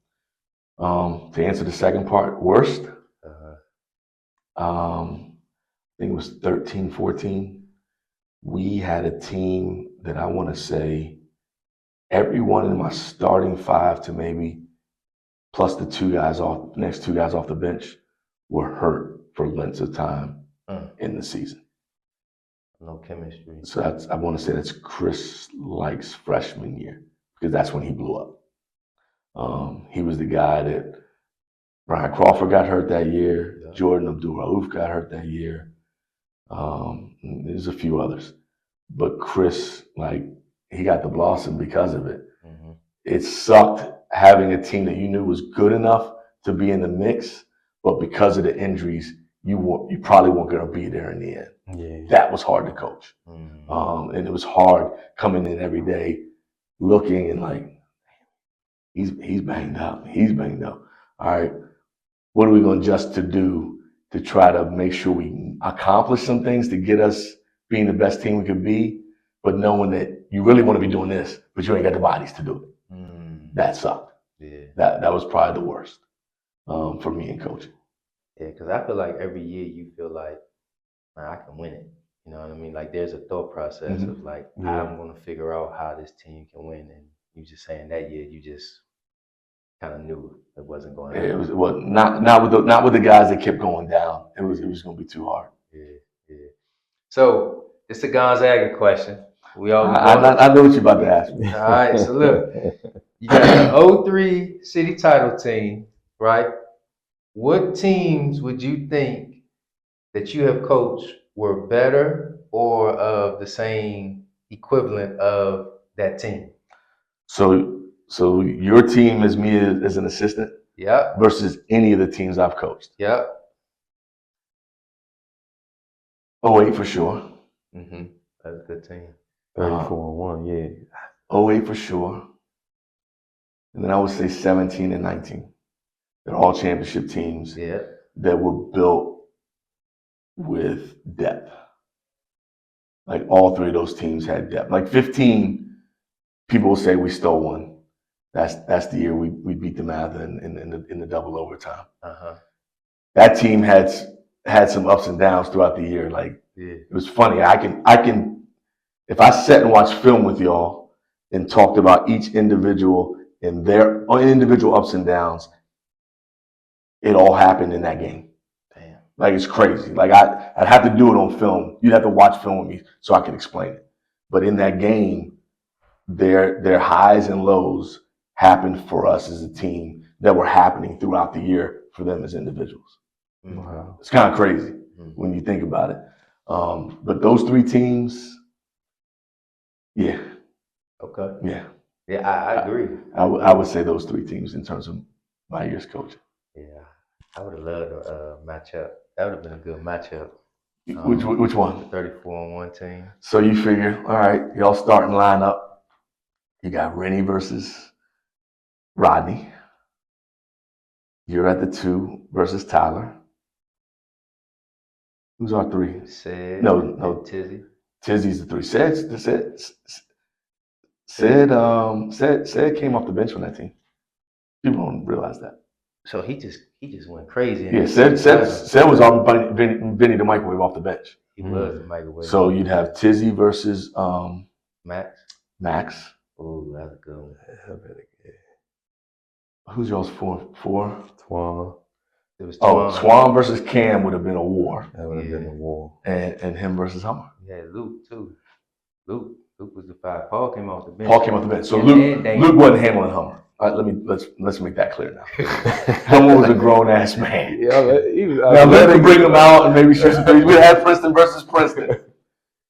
To answer the second part, worst, I think it was 13, 14. We had a team that I want to say everyone in my starting five to maybe plus the next two guys off the bench were hurt for lengths of time in the season. No chemistry. So I want to say that's Chris Likes' freshman year because that's when he blew up. He was the guy that Brian Crawford got hurt that year. Yeah. Jordan Abdul-Rauf got hurt that year. There's a few others. But Chris, he got the blossom because of it. Mm-hmm. It sucked having a team that you knew was good enough to be in the mix, but because of the injuries, you probably weren't going to be there in the end. Yeah. That was hard to coach. Mm-hmm. And it was hard coming in every day looking and he's banged up. He's banged up. All right, what are we going to do to try to make sure we accomplish some things to get us being the best team we could be, but knowing that you really want to be doing this, but you ain't got the bodies to do it. Mm. That sucked. Yeah. That was probably the worst for me in coaching. Yeah, because I feel like every year you feel like, man, I can win it. You know what I mean? Like there's a thought process of I'm going to figure out how this team can win. And you just saying that year, you just kind of knew it wasn't going to happen. It was not with the guys that kept going down. It was going to be too hard. Yeah. So it's a Gonzaga question. I know what you're about to ask me. All right. So look, you got the 03 city title team, right? What teams would you think that you have coached were better or of the same equivalent of that team? So your team is me as an assistant? Yeah. Versus any of the teams I've coached? Yeah. 08 for sure. Mm-hmm. That's a good team. 34-1, yeah. 08 for sure. And then I would say 17 and 19. They're all championship teams that were built with depth. Like all three of those teams had depth. Like 15, people will say we stole one. That's the year we beat the Mather in the double overtime. That team had some ups and downs throughout the year. It was funny. I can if I sat and watched film with y'all and talked about each individual and their individual ups and downs, it all happened in that game. Damn. Like, it's crazy. Like, I'd have to do it on film. You'd have to watch film with me so I could explain it. But in that game, their highs and lows happened for us as a team that were happening throughout the year for them as individuals. Wow. It's kind of crazy when you think about it. But those three teams, yeah, Okay. yeah, I agree. I would say those three teams in terms of my year's coaching. Yeah, I would have loved a matchup. That would have been a good matchup. Which one? 34-1 team. So you figure, all right, y'all starting lineup. You got Rennie versus Rodney. You're at the 2 versus Tyler. Who's our 3? Sid. No. Tizzy. Tizzy's the 3. Said came off the bench on that team. People don't realize that. So he just went crazy. Yeah, Said was on Vinny the Microwave off the bench. He was the microwave. So you'd have Tizzy versus Max. Oh, that's a good one. Who's y'all's 4? Twan. It was Twan versus Cam would have been a war. That would have been a war. And him versus Hummer. Yeah, Luke too. Luke was the 5. Paul came off the bench. So Luke wasn't handling Hummer. All right, let's make that clear now. Hummer was a grown ass man. Yeah, now let's bring him out and maybe shoot some threes. We had Princeton versus Princeton,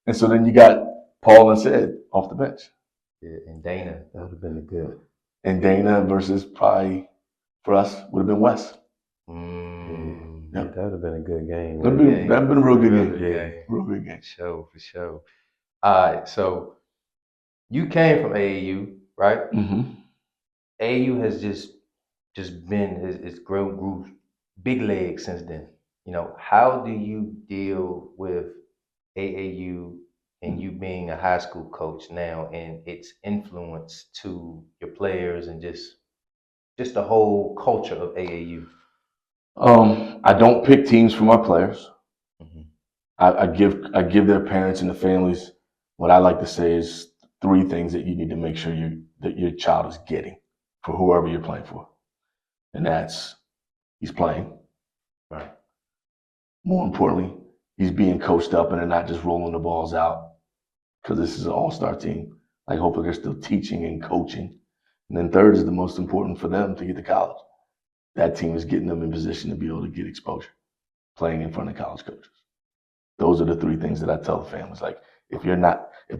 and so then you got Paul and Sid off the bench. Yeah, and Dana. That would have been good. And Dana versus probably for us would have been Wes. Yeah, that would have been a good game. That'd been a real good game. Yeah, real good game. For sure. All right, so you came from AAU, right? Mm-hmm. AAU has just been it's grew big legs since then. You know, how do you deal with AAU and you being a high school coach now and its influence to your players and just the whole culture of AAU? I don't pick teams for my players. Mm-hmm. I give their parents and the families what I like to say is 3 things that you need to make sure that your child is getting for whoever you're playing for. And that's he's playing. Right. More importantly, he's being coached up and they're not just rolling the balls out because this is an all-star team. Like, hopefully they're still teaching and coaching. And then third is the most important for them to get to college. That team is getting them in position to be able to get exposure, playing in front of college coaches. Those are the 3 things that I tell the families. Like, if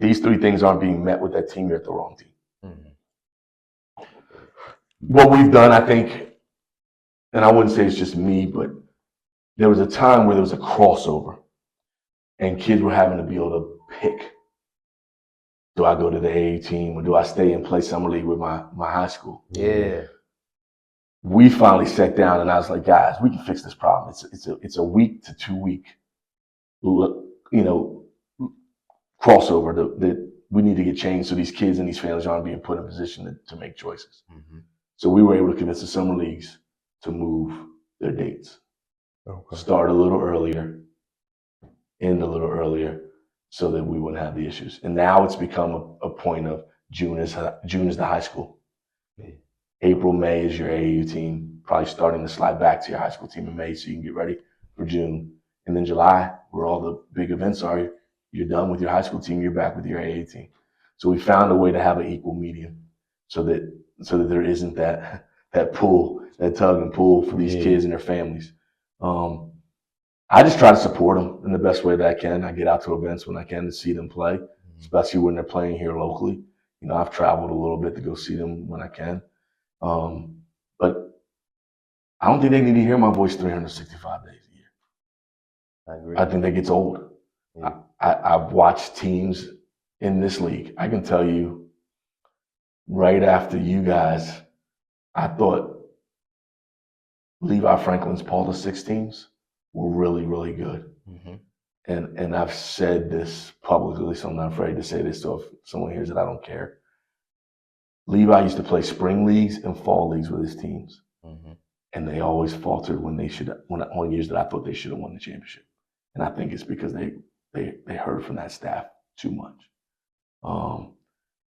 these 3 things aren't being met with that team, you're at the wrong team. Mm-hmm. What we've done, I think, and I wouldn't say it's just me, but there was a time where there was a crossover and kids were having to be able to pick. Do I go to the AA team or do I stay and play summer league with my high school? Yeah. We finally sat down and I was like, guys, we can fix this problem. It's a week to 2 week, crossover that we need to get changed so these kids and these families aren't being put in a position to make choices. Mm-hmm. So we were able to convince the summer leagues to move their dates. Okay. Start a little earlier, end a little earlier, so that we wouldn't have the issues. And now it's become a point of June is the high school. Yeah. April, May is your AAU team, probably starting to slide back to your high school team in May so you can get ready for June. And then July, where all the big events are, you're done with your high school team, you're back with your AA team. So we found a way to have an equal medium so that there isn't that pull, that tug and pull for these kids and their families. I just try to support them in the best way that I can. I get out to events when I can to see them play, especially when they're playing here locally. You know, I've traveled a little bit to go see them when I can. But I don't think they need to hear my voice 365 days a year. I agree. I think that gets old. Yeah. I've watched teams in this league. I can tell you right after you guys, I thought Levi Franklin's Paulus 6 teams were really, really good. Mm-hmm. And I've said this publicly, so I'm not afraid to say this. So if someone hears it, I don't care. Levi used to play spring leagues and fall leagues with his teams. Mm-hmm. And they always faltered on years that I thought they should have won the championship. And I think it's because they heard from that staff too much.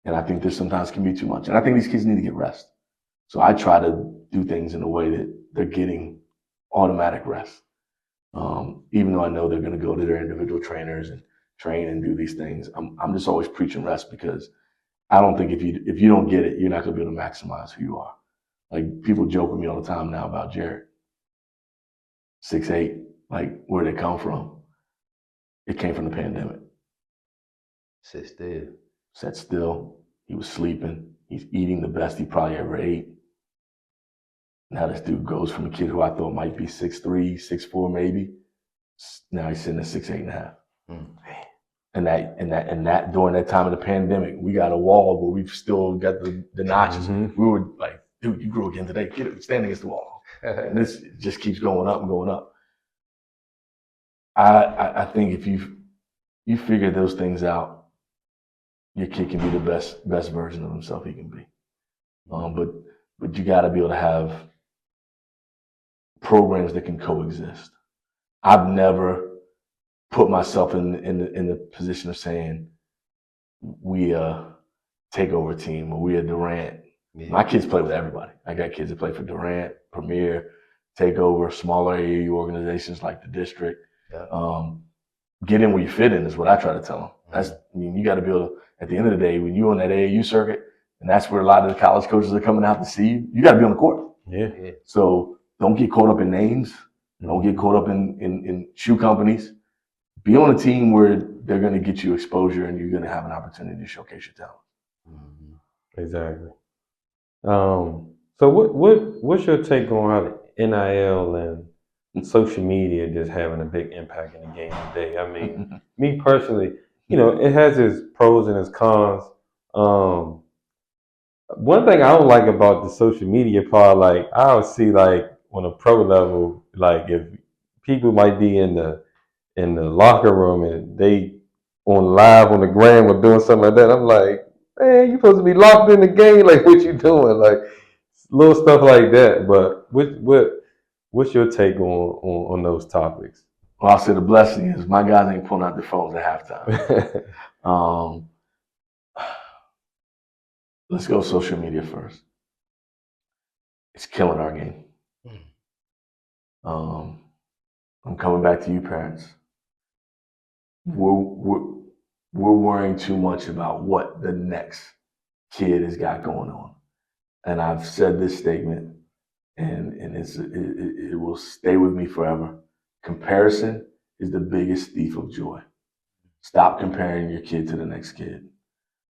And I think this sometimes can be too much. And I think these kids need to get rest. So I try to do things in a way that they're getting automatic rest. Even though I know they're going to go to their individual trainers and train and do these things, I'm just always preaching rest, because I don't think if you don't get it, you're not going to be able to maximize who you are. Like, people joke with me all the time now about Jared, 6'8", like, where'd it come from? It came from the pandemic. Sit still. Sat still. He was sleeping. He's eating the best he probably ever ate. Now this dude goes from a kid who I thought might be 6'3", 6'4", maybe. Now he's sitting at 6'8.5". And that during that time of the pandemic, we got a wall, but we've still got the notches. We were like, dude, you grew again today. Get it, stand against the wall. And this just keeps going up and going up. I think if you figure those things out, your kid can be the best version of himself he can be. But you got to be able to have programs that can coexist. I've never put myself in the position of saying we a takeover team or we a Durant. Yeah. My kids play with everybody. I got kids that play for Durant, Premier, Takeover, smaller AAU organizations like the district. Yeah. Get in where you fit in is what I try to tell them. You got to be able to, at the end of the day, when you're on that AAU circuit, and that's where a lot of the college coaches are coming out to see you, you got to be on the court. Yeah. So don't get caught up in names. Don't get caught up in shoe companies. Be on a team where they're going to get you exposure and you're going to have an opportunity to showcase your talent. Exactly. So what's your take on how the NIL and social media just having a big impact in the game today? I mean, me personally, it has its pros and its cons. One thing I don't like about the social media part, like I'll see like on a pro level, like if people might be in the locker room and they on live on the gram or doing something like that, I'm like, man, you supposed to be locked in the game. Like, what you doing? Like little stuff like that. But what's your take on those topics? Well, I'll say the blessing is my guys ain't pulling out their phones at halftime. Let's go social media first. It's killing our game. I'm coming back to you, parents. We're worrying too much about what the next kid has got going on. And I've said this statement, and it will stay with me forever. Comparison is the biggest thief of joy. Stop comparing your kid to the next kid.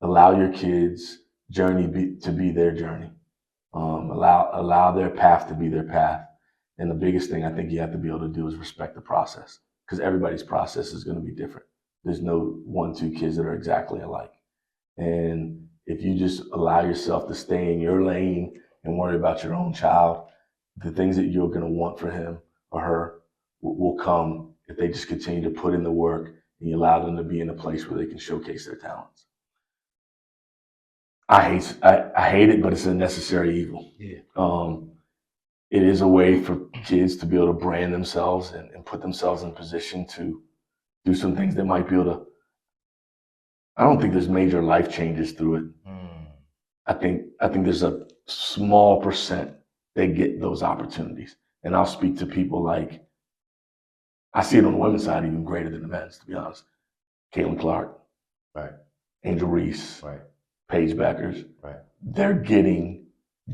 Allow your kids' journey to be their journey. Allow their path to be their path. And the biggest thing I think you have to be able to do is respect the process, because everybody's process is going to be different. There's no 1-2 kids that are exactly alike. And if you just allow yourself to stay in your lane and worry about your own child, the things that you're going to want for him or her will come if they just continue to put in the work and you allow them to be in a place where they can showcase their talents. I hate it, but it's a necessary evil. Yeah. It is a way for kids to be able to brand themselves and put themselves in position to do some things that might be able to. I don't think there's major life changes through it. I think there's a small percent that get those opportunities. And I'll speak to people like, I see it on the women's side even greater than the men's, to be honest. Caitlin Clark, right? Angel Reese, right? Paige Beckers, right? They're getting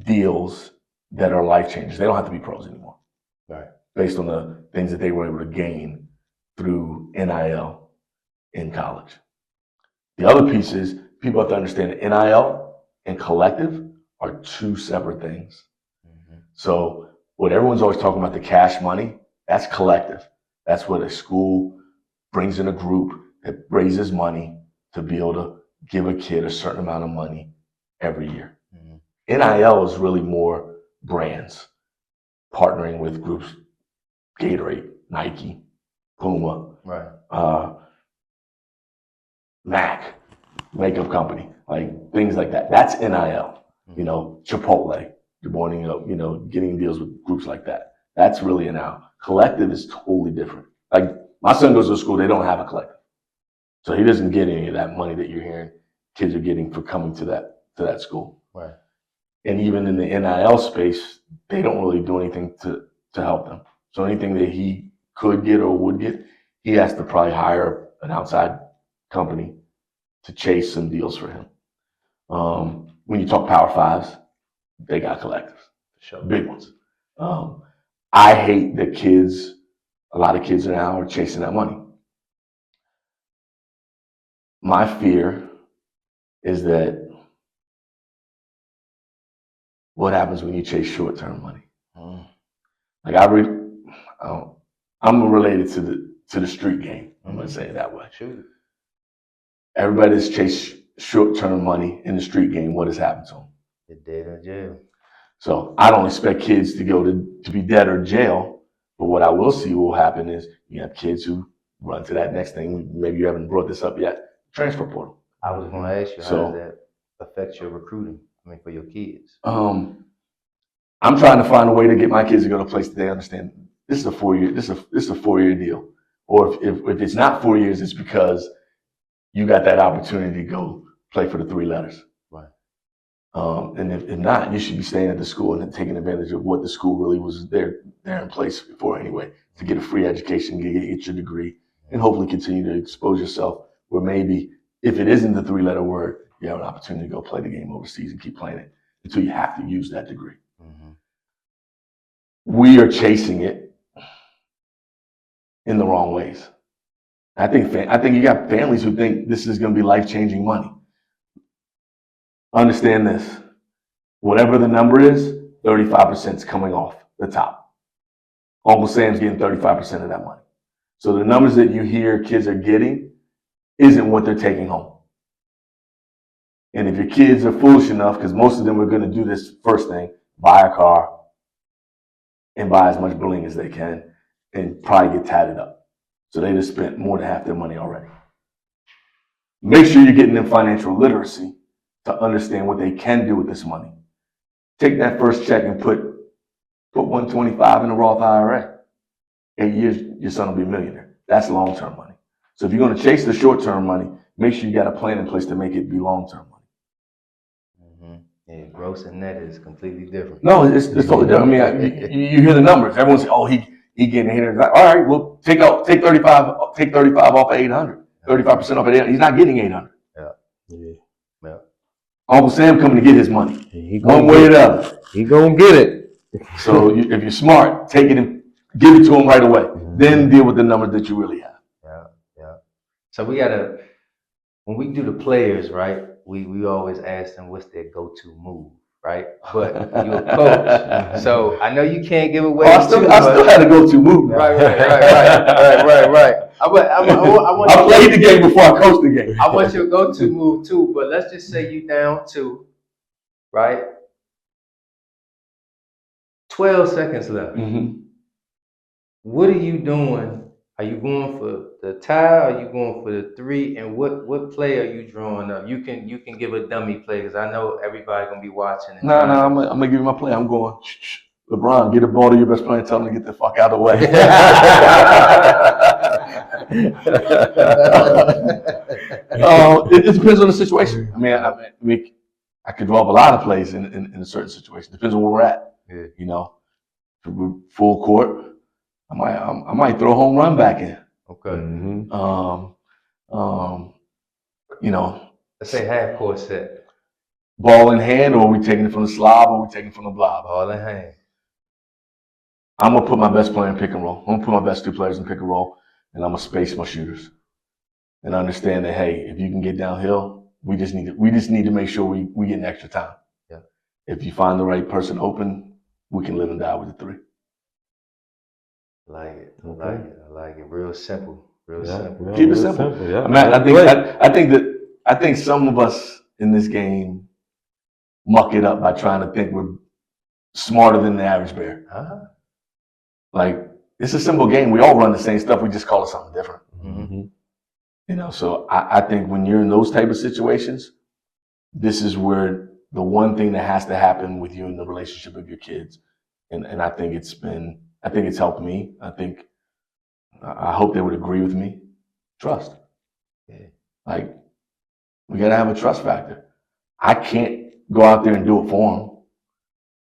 deals that are life changers. They don't have to be pros anymore, right? Based on the things that they were able to gain through NIL in college. The other piece is people have to understand that NIL and collective are two separate things. So what everyone's always talking about, the cash money, that's collective. That's what a school brings in a group that raises money to be able to give a kid a certain amount of money every year. NIL is really more brands partnering with groups, Gatorade, Nike, Puma, right? Mac, makeup company, like things like that. That's NIL. Chipotle, you're morning up, getting deals with groups like that. That's really NIL. Collective is totally different. Like my son goes to school, they don't have a collective. So he doesn't get any of that money that you're hearing kids are getting for coming to that school. Right. And even in the NIL space, they don't really do anything to help them. So anything that he could get or would get, he has to probably hire an outside company to chase some deals for him. When you talk Power Fives, they got collectives, big ones. I hate that a lot of kids now are chasing that money. My fear is that what happens when you chase short-term money? Like I'm related to the street game. I'm gonna say it that way. Shoot. Everybody that's chased short-term money in the street game, what has happened to them? They're dead in jail. So I don't expect kids to go to be dead or jail, but what I will see will happen is you have kids who run to that next thing. Maybe you haven't brought this up yet. Transfer portal. I was going to ask you, how does that affect your recruiting? I mean, for your kids. I'm trying to find a way to get my kids to go to a place that they understand. This is a 4-year. This is a 4-year deal. Or if it's not 4 years, it's because you got that opportunity to go play for the 3 letters. Right. And if not, you should be staying at the school and taking advantage of what the school really was there in place for anyway, to get a free education, get your degree, and hopefully continue to expose yourself where maybe if it isn't the 3-letter word, you have an opportunity to go play the game overseas and keep playing it until you have to use that degree. Mm-hmm. We are chasing it in the wrong ways. I think you got families who think this is going to be life-changing money. Understand this. Whatever the number is, 35% is coming off the top. Uncle Sam's getting 35% of that money. So the numbers that you hear kids are getting isn't what they're taking home. And if your kids are foolish enough, because most of them are going to do this first thing, buy a car and buy as much bling as they can and probably get tatted up. So they just spent more than half their money already. Make sure you're getting them financial literacy to understand what they can do with this money. Take that first check and put 125 in a Roth IRA. 8 years, your son will be a millionaire. That's long-term money. So if you're going to chase the short-term money, make sure you got a plan in place to make it be long-term money. Mm-hmm. Yeah, gross and net is completely different. No, it's totally different. I mean, you hear the numbers. Everyone says, "Oh, he getting $800." All right, well, take 35 off of 800. 35% off of 800. He's not getting 800. Yeah. Uncle Sam coming to get his money. He One way or the other. He gonna get it. So if you're smart, take it and give it to him right away. Mm-hmm. Then deal with the numbers that you really have. Yeah. So when we do the players, right, we always ask them what's their go-to move, right? But you're a coach, so I know you can't give away. I still had a go-to move. Right. I played the game before I coached the game. I want your go-to move too, but let's just say you down to, right, 12 seconds left. Mm-hmm. What are you doing? Are you going for the tie? Are you going for the 3? And what play are you drawing up? You can give a dummy play because I know everybody gonna be watching. No, I'm gonna give you my play. I'm going, LeBron, get a ball to your best player and tell him to get the fuck out of the way. It depends on the situation. I mean, I could draw up a lot of plays in a certain situation. Depends on where we're at. Yeah. You know, if we're full court, I might throw a home run back in. Okay. Mm-hmm. You know, let's say half court set. Ball in hand, or are we taking it from the slob, or are we taking it from the blob? Ball in hand. I'm gonna put my best player in pick and roll. I'm gonna put my best 2 players in pick and roll, and I'm gonna space my shooters. And understand that, hey, if you can get downhill, we just need to make sure we get an extra time. Yeah. If you find the right person open, we can live and die with the 3. I like it. Real simple. Simple. Keep it simple. Yeah. I think some of us in this game muck it up by trying to think we're smarter than the average bear. Uh-huh. Like, it's a simple game. We all run the same stuff. We just call it something different. Mm-hmm. You know, so I think when you're in those type of situations, this is where the one thing that has to happen with you in the relationship of your kids. And I think it's helped me. I hope they would agree with me. Trust. Yeah. Like, we got to have a trust factor. I can't go out there and do it for them.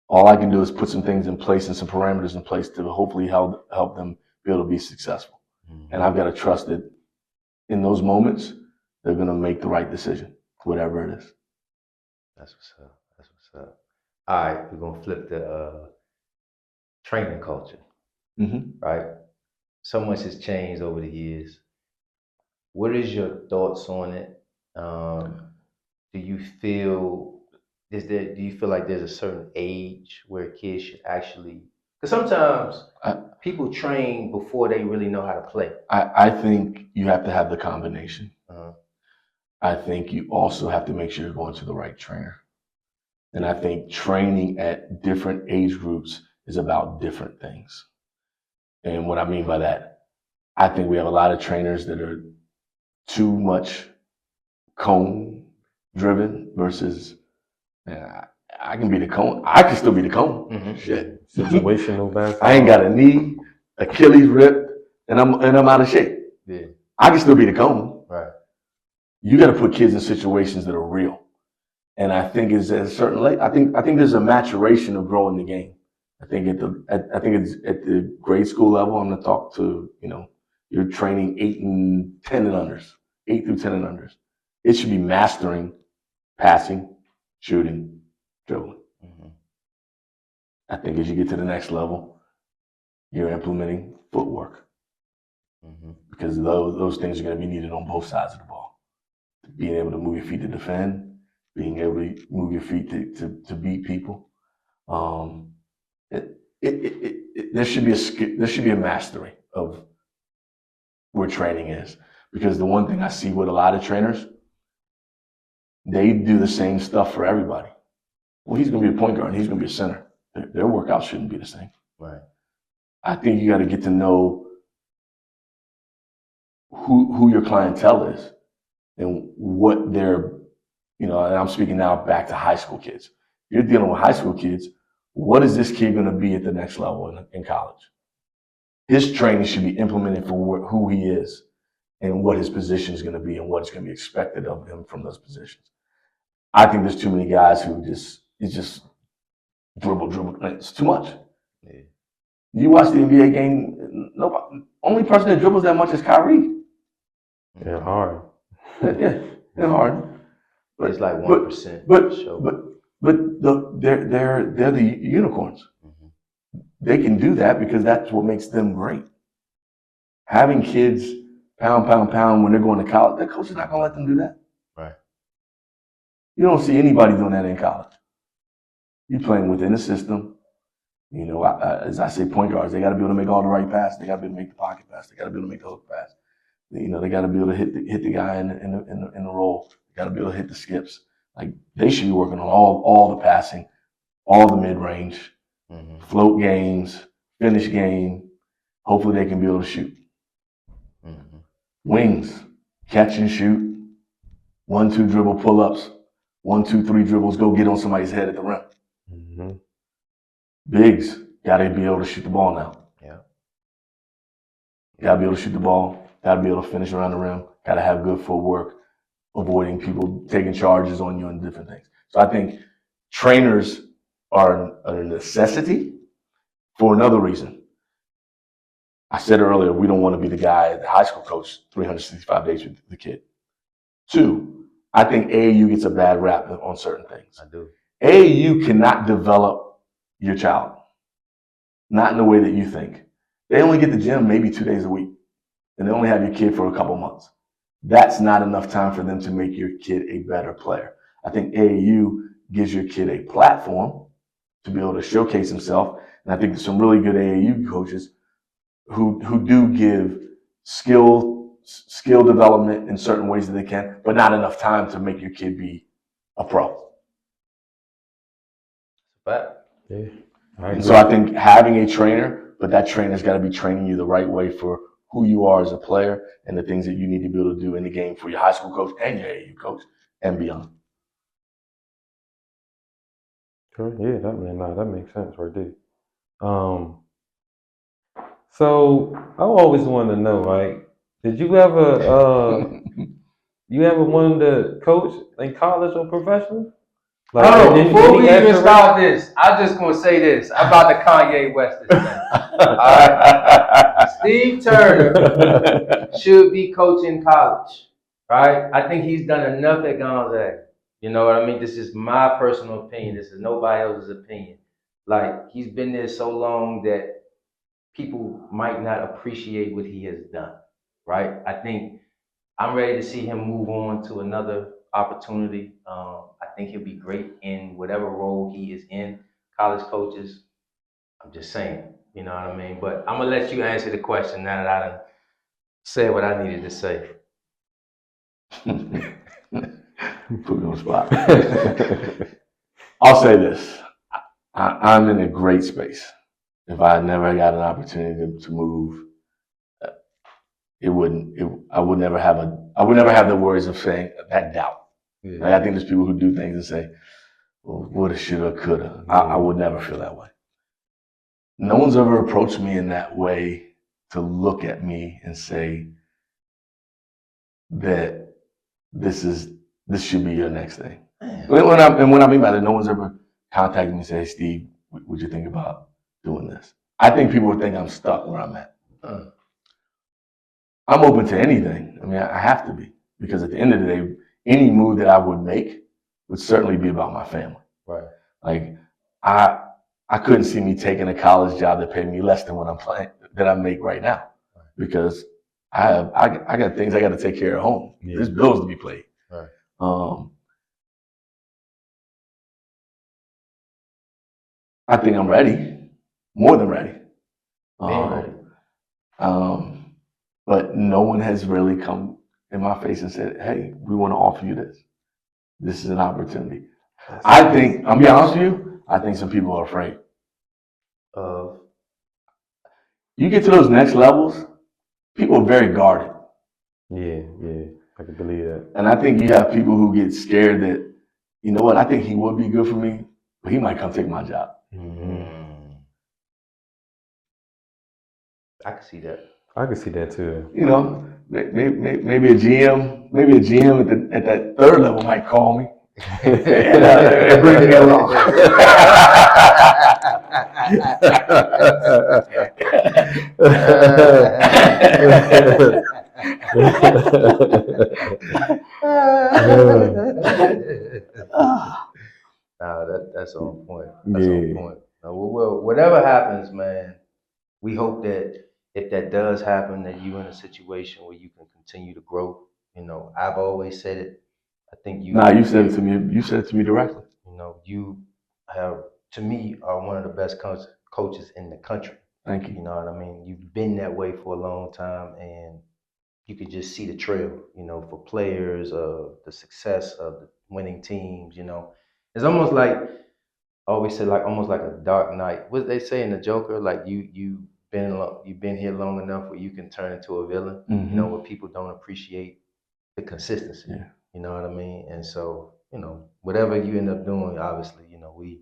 All I can do is put some things in place and some parameters in place to hopefully help them be able to be successful. And I've got to trust that in those moments, they're going to make the right decision, whatever it is. That's what's up. That's what's up. All right, we're gonna flip the training culture, right? So much has changed over the years. What is your thoughts on it? Do you feel do you feel like there's a certain age where kids should actually? Because sometimes people train before they really know how to play. I think you have to have the combination. Uh-huh. I think you also have to make sure you're going to the right trainer. And I think training at different age groups is about different things. And what I mean by that, I think we have a lot of trainers that are too much cone driven versus I can be the cone. I can still be the cone. Shit. Situational basketball. I ain't got a knee, Achilles ripped, and I'm out of shape. Yeah. I can still be the cone. Right. You got to put kids in situations that are real. And I think it's at a certain late. I think there's a maturation of growing the game. I think it's at the grade school level. I'm going to talk to you're training 8 and 10 and unders, 8 through 10 and unders. It should be mastering, passing, shooting, dribbling. I think as you get to the next level, you're implementing footwork because those things are going to be needed on both sides of the ball. Being able to move your feet to defend, being able to move your feet to beat people. There should be a mastery of where training is, because the one thing I see with a lot of trainers, they do the same stuff for everybody. Well, he's going to be a point guard and he's going to be a center. Their workout shouldn't be the same. Right. I think you got to get to know who your clientele is and what they're, and I'm speaking now back to high school kids. You're dealing with high school kids. What is this kid going to be at the next level in college? His training should be implemented for who he is and what his position is going to be and what's going to be expected of him from those positions. I think there's too many guys who just dribble. It's too much. Yeah. You watch the NBA game, only person that dribbles that much is Kyrie. Yeah, hard. Yeah, they're hard. But it's like 1%. But they're the unicorns. They can do that because that's what makes them great. Having kids pound when they're going to college, their coach is not going to let them do that. Right. You don't see anybody doing that in college. You're playing within the system. As I say, point guards, they got to be able to make all the right passes. They got to be able to make the pocket pass. They got to be able to make the hook pass. They got to be able to hit the guy in the roll. They got to be able to hit the skips. Like, they should be working on all the passing, all the mid range, float games, finish game. Hopefully, they can be able to shoot. Wings, catch and shoot. 1-2 dribble pull ups. 1-2-3 dribbles. Go get on somebody's head at the rim. Bigs, got to be able to shoot the ball now. Yeah. Got to be able to shoot the ball. Got to be able to finish around the rim. Got to have good footwork, avoiding people taking charges on you and different things. So I think trainers are a necessity for another reason. I said earlier, we don't want to be the guy, the high school coach, 365 days with the kid. 2, I think AAU gets a bad rap on certain things. I do. AAU cannot develop your child, not in the way that you think. They only get the gym maybe 2 days a week, and they only have your kid for a couple months. That's not enough time for them to make your kid a better player. I think AAU gives your kid a platform to be able to showcase himself, and I think there's some really good AAU coaches who do give skill development in certain ways that they can, but not enough time to make your kid be a pro. But Yeah. And so I think having a trainer, but that trainer's got to be training you the right way for who you are as a player and the things that you need to be able to do in the game for your high school coach and your AAU coach and beyond. Sure. Yeah, that makes sense right there. So I always wanted to know, like, did you ever wanted to coach in college or professional? Like, Hold on, any before we even aspiration? start this, I'm just gonna say this about the Kanye West this thing. All right, Steve Turner should be coaching college, right? I think he's done enough at Gonzaga. You know what I mean? This is my personal opinion. This is nobody else's opinion. Like, he's been there so long that people might not appreciate what he has done, right? I think I'm ready to see him move on to another opportunity. I think he'll be great in whatever role he is in. College coaches, I'm just saying, you know what I mean? But I'm gonna let you answer the question now that I done said what I needed to say. Put me on the spot. I'll say this. I'm in a great space. If I had never got an opportunity to move, I would never have the words of saying that doubt. Yeah. Like, I think there's people who do things and say, well, woulda, shoulda, coulda. I would never feel that way. No one's ever approached me in that way to look at me and say that this should be your next thing. What I mean by that, no one's ever contacted me and said, hey, Steve, would you think about doing this? I think people would think I'm stuck where I'm at. I'm open to anything. I mean, I have to be, because at the end of the day, any move that I would make would certainly be about my family. Right. Like, I couldn't see me taking a college job that paid me less than what that I make right now, because I got things I got to take care of at home. Yeah. There's bills to be paid. Right. I think I'm ready, more than ready. Ready. But no one has really come in my face and said, hey, we want to offer you this. This is an opportunity. I think, I'll be honest with you, I think some people are afraid. You get to those next levels, people are very guarded. Yeah, I can believe that. And I think you have people who get scared that, you know what, I think he would be good for me, but he might come take my job. I can see that. I can see that too. You know, maybe a GM at that third level might call me and bring me along. That's on point. That's on point. Well, whatever happens, man, we hope that if that does happen, that you're in a situation where you can continue to grow. You know, I've always said it. I think you. Nah, you said it to me. You said it to me directly. You know, you have, to me, are one of the best coaches in the country. Thank you. You know what I mean? You've been that way for a long time, and you could just see the trail. You know, for players, the success of the winning teams. You know, it's almost like I always said, like almost like a Dark Knight. What they say in the Joker, like you've been here long enough where you can turn into a villain. Mm-hmm. You know, where people don't appreciate the consistency. Yeah. You know what I mean? And so, you know, whatever you end up doing, obviously, you know, we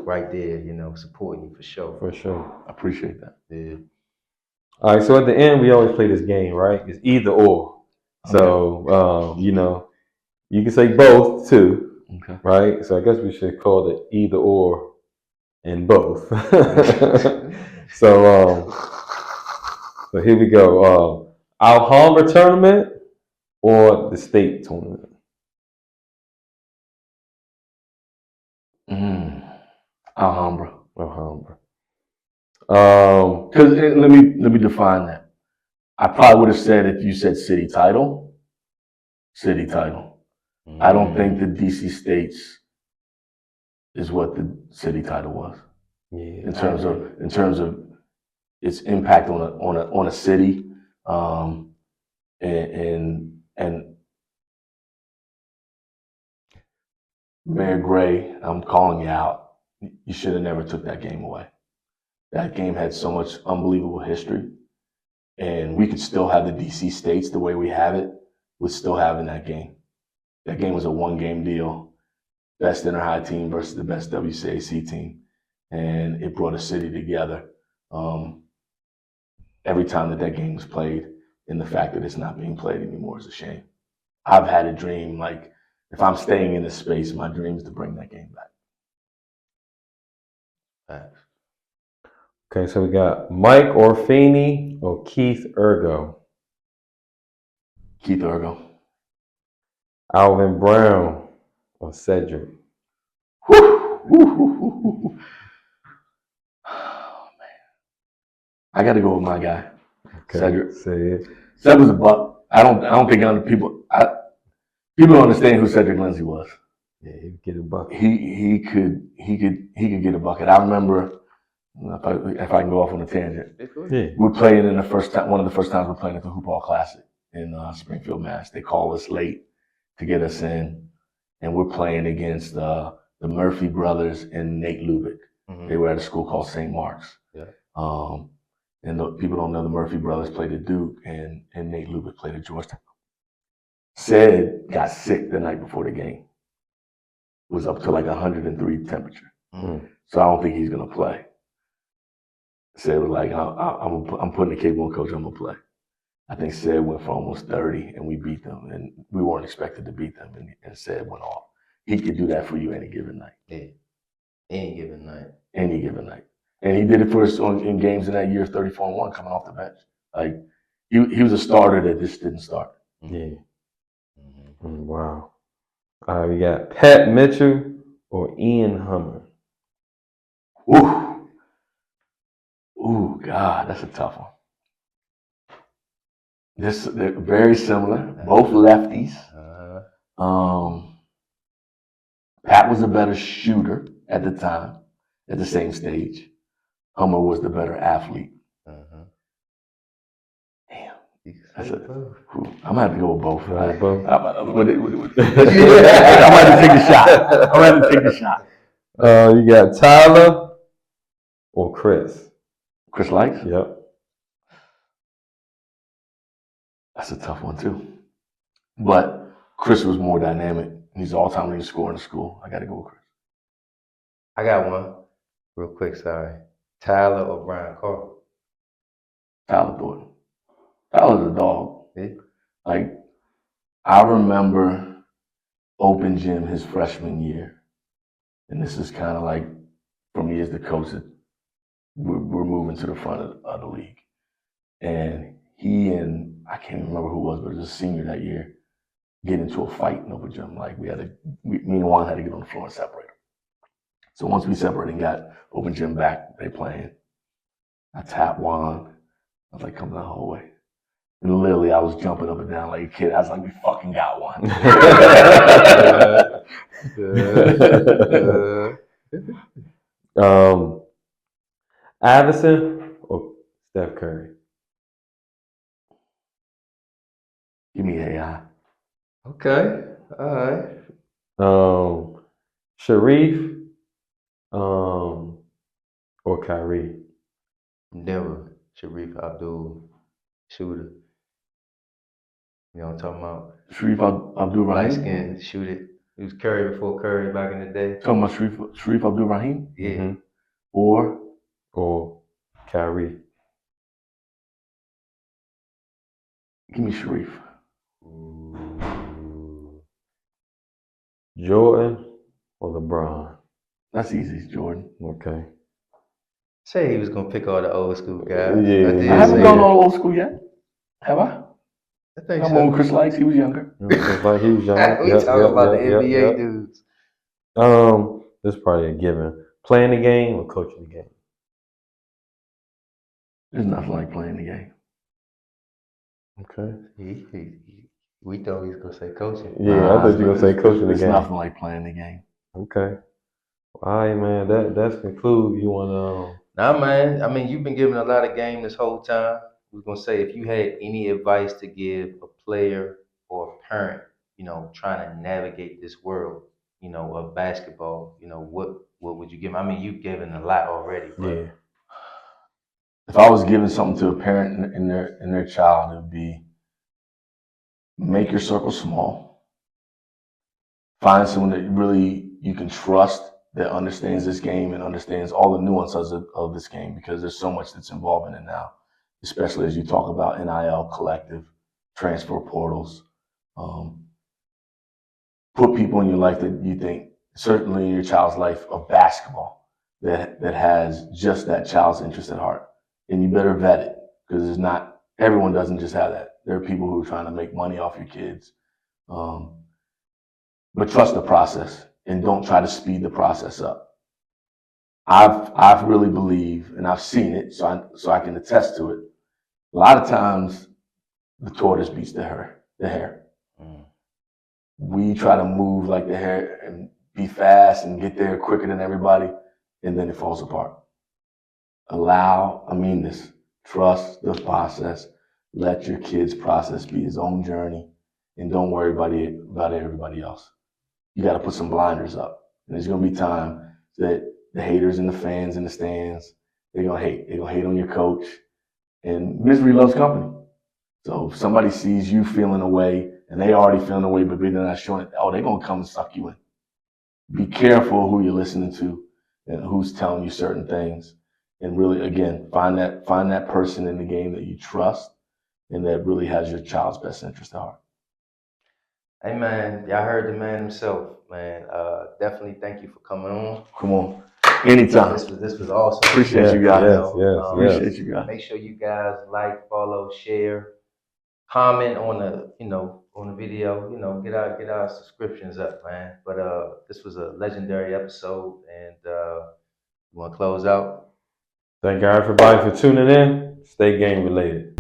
right there, you know, supporting you for sure. For sure. I appreciate that. Yeah. All right, so at the end, we always play this game, right? It's either or. Okay. So, you know, you can say both too, Okay. right? So I guess we should call it either or and both. So here we go. Alhambra tournament or the state tournament? Alhambra. Alhambra. Because let me define that. I probably would have said, if you said city title. I don't think the DC States is what the city title was. Yeah. In terms of its impact on a city, and Mayor Gray, I'm calling you out. You should have never took that game away. That game had so much unbelievable history, and we could still have the DC States the way we have it with still having that game. That game was a one-game deal, best inter-high team versus the best WCAC team, and it brought a city together. Every time that game was played, and the fact that it's not being played anymore is a shame. I've had a dream, like, if I'm staying in this space, my dream is to bring that game back. Facts. Okay, so we got Mike Orfini or Keith Ergo. Keith Ergo. Alvin Brown or Cedric. Oh, man. I got to go with my guy, Okay, Cedric. say it. Cedric was a buck. I don't think people don't understand who Cedric Lindsay was. Yeah, he could get a bucket. He could get a bucket. I remember, if I can go off on a tangent, Yeah. we played in one of the first times we played at the Hoop Hall Classic in Springfield, Mass. They called us late to get us in, and we're playing against the Murphy brothers and Nate Lubick. Mm-hmm. They were at a school called St. Mark's. Yeah. And people don't know the Murphy brothers played at Duke, and Nate Lubick played at Georgetown. Sid got sick the night before the game. It was up to like 103 temperature. Mm-hmm. So I don't think he's going to play. Sid was like, I'm putting the cape on, coach, I'm going to play. I think Sid went for almost 30, and we beat them, and we weren't expected to beat them, and Sid went off. He could do that for you any given night. Yeah. Any given night. Any given night. And he did it for us in games in that year, 34-1, coming off the bench. Like, he was a starter that just didn't start. Yeah. Mm-hmm. Wow. All right, we got Pat Mitchell or Ian Hummer. Ooh, God, that's a tough one. They're very similar, both lefties. Pat was a better shooter at the time, at the same stage. Hummer was the better athlete. Damn. I'm gonna have to go with both. Right, both. I'm gonna have to take the shot. You got Tyler or Chris. Chris Likes? Yep. That's a tough one too. But Chris was more dynamic. He's an all-time leading scorer in the school. I got to go with Chris. I got one. Real quick, sorry. Tyler or Brian Carter? Tyler Thornton. Tyler's a dog. Yeah. Like, I remember open gym his freshman year. And this is kind of like, for me as the coach, we're moving to the front of the league. And he and, I can't even remember who it was, but it was a senior that year, get into a fight in open gym. Like, me and Juan had to get on the floor and separate them. So once we separated and got open gym back, they playing. I tapped Juan. I was like, come down the hallway. And literally, I was jumping up and down like a kid. I was like, we fucking got one. Iverson or Steph Curry? Give me AI. Okay. All right. Sharif or Kyrie? Denver, Sharif Abdul, shooter. You know what I'm talking about? Sharif Abdul-Rahim. Light skin, shoot it. It was Curry before Curry back in the day. Talking about Sharif Abdul-Rahim? Yeah. Mm-hmm. Or Kyrie? give me Sharif. Jordan or LeBron? That's easy, Jordan. Okay. Say he was gonna pick all the old school guys. Yeah. I did I haven't say gone that. all old school yet. Have I? I think I'm on so. Chris Likes. He was younger. It's like he was young. We talking about the NBA dudes. This is probably a given. Playing the game or coaching the game? There's nothing like playing the game. Okay. We thought he was gonna say coaching. Yeah, I thought you were gonna say coaching the It's game. nothing like playing the game. Okay. All right, man. That's conclude. You wanna? Nah, man. I mean, you've been giving a lot of game this whole time. We was gonna say if you had any advice to give a player or a parent, you know, trying to navigate this world, you know, of basketball, you know, what would you give 'em? I mean, you've given a lot already. But Yeah. If I was giving something to a parent and their child, it would be make your circle small. Find someone that really you can trust that understands this game and understands all the nuances of this game, because there's so much that's involved in it now, especially as you talk about NIL, collective, transfer portals. put people in your life that you think, certainly in your child's life, of basketball that has just that child's interest at heart. And you better vet it, because it's not, everyone doesn't just have that. There are people who are trying to make money off your kids. But trust the process and don't try to speed the process up. I've really believed, and I've seen it, so I can attest to it. A lot of times, the tortoise beats the hare. We try to move like the hare and be fast and get there quicker than everybody, and then it falls apart. Trust the process. Let your kid's process be his own journey, and don't worry about everybody else. You got to put some blinders up. And there's going to be time that the haters and the fans in the stands, they're going to hate. They're going to hate on your coach. And misery loves company. So if somebody sees you feeling away, and they already feeling away, but they're not showing it, they're going to come and suck you in. Be careful who you're listening to and who's telling you certain things. And really, again, find that person in the game that you trust and that really has your child's best interest at heart. Hey man, y'all heard the man himself, man. Definitely thank you for coming on. Come on. Anytime. This was awesome. Appreciate you guys. Yes. Appreciate you guys. Make sure you guys like, follow, share, comment on the video. Get our subscriptions up, man. But this was a legendary episode, and you want to close out? Thank you everybody for tuning in. Stay game related.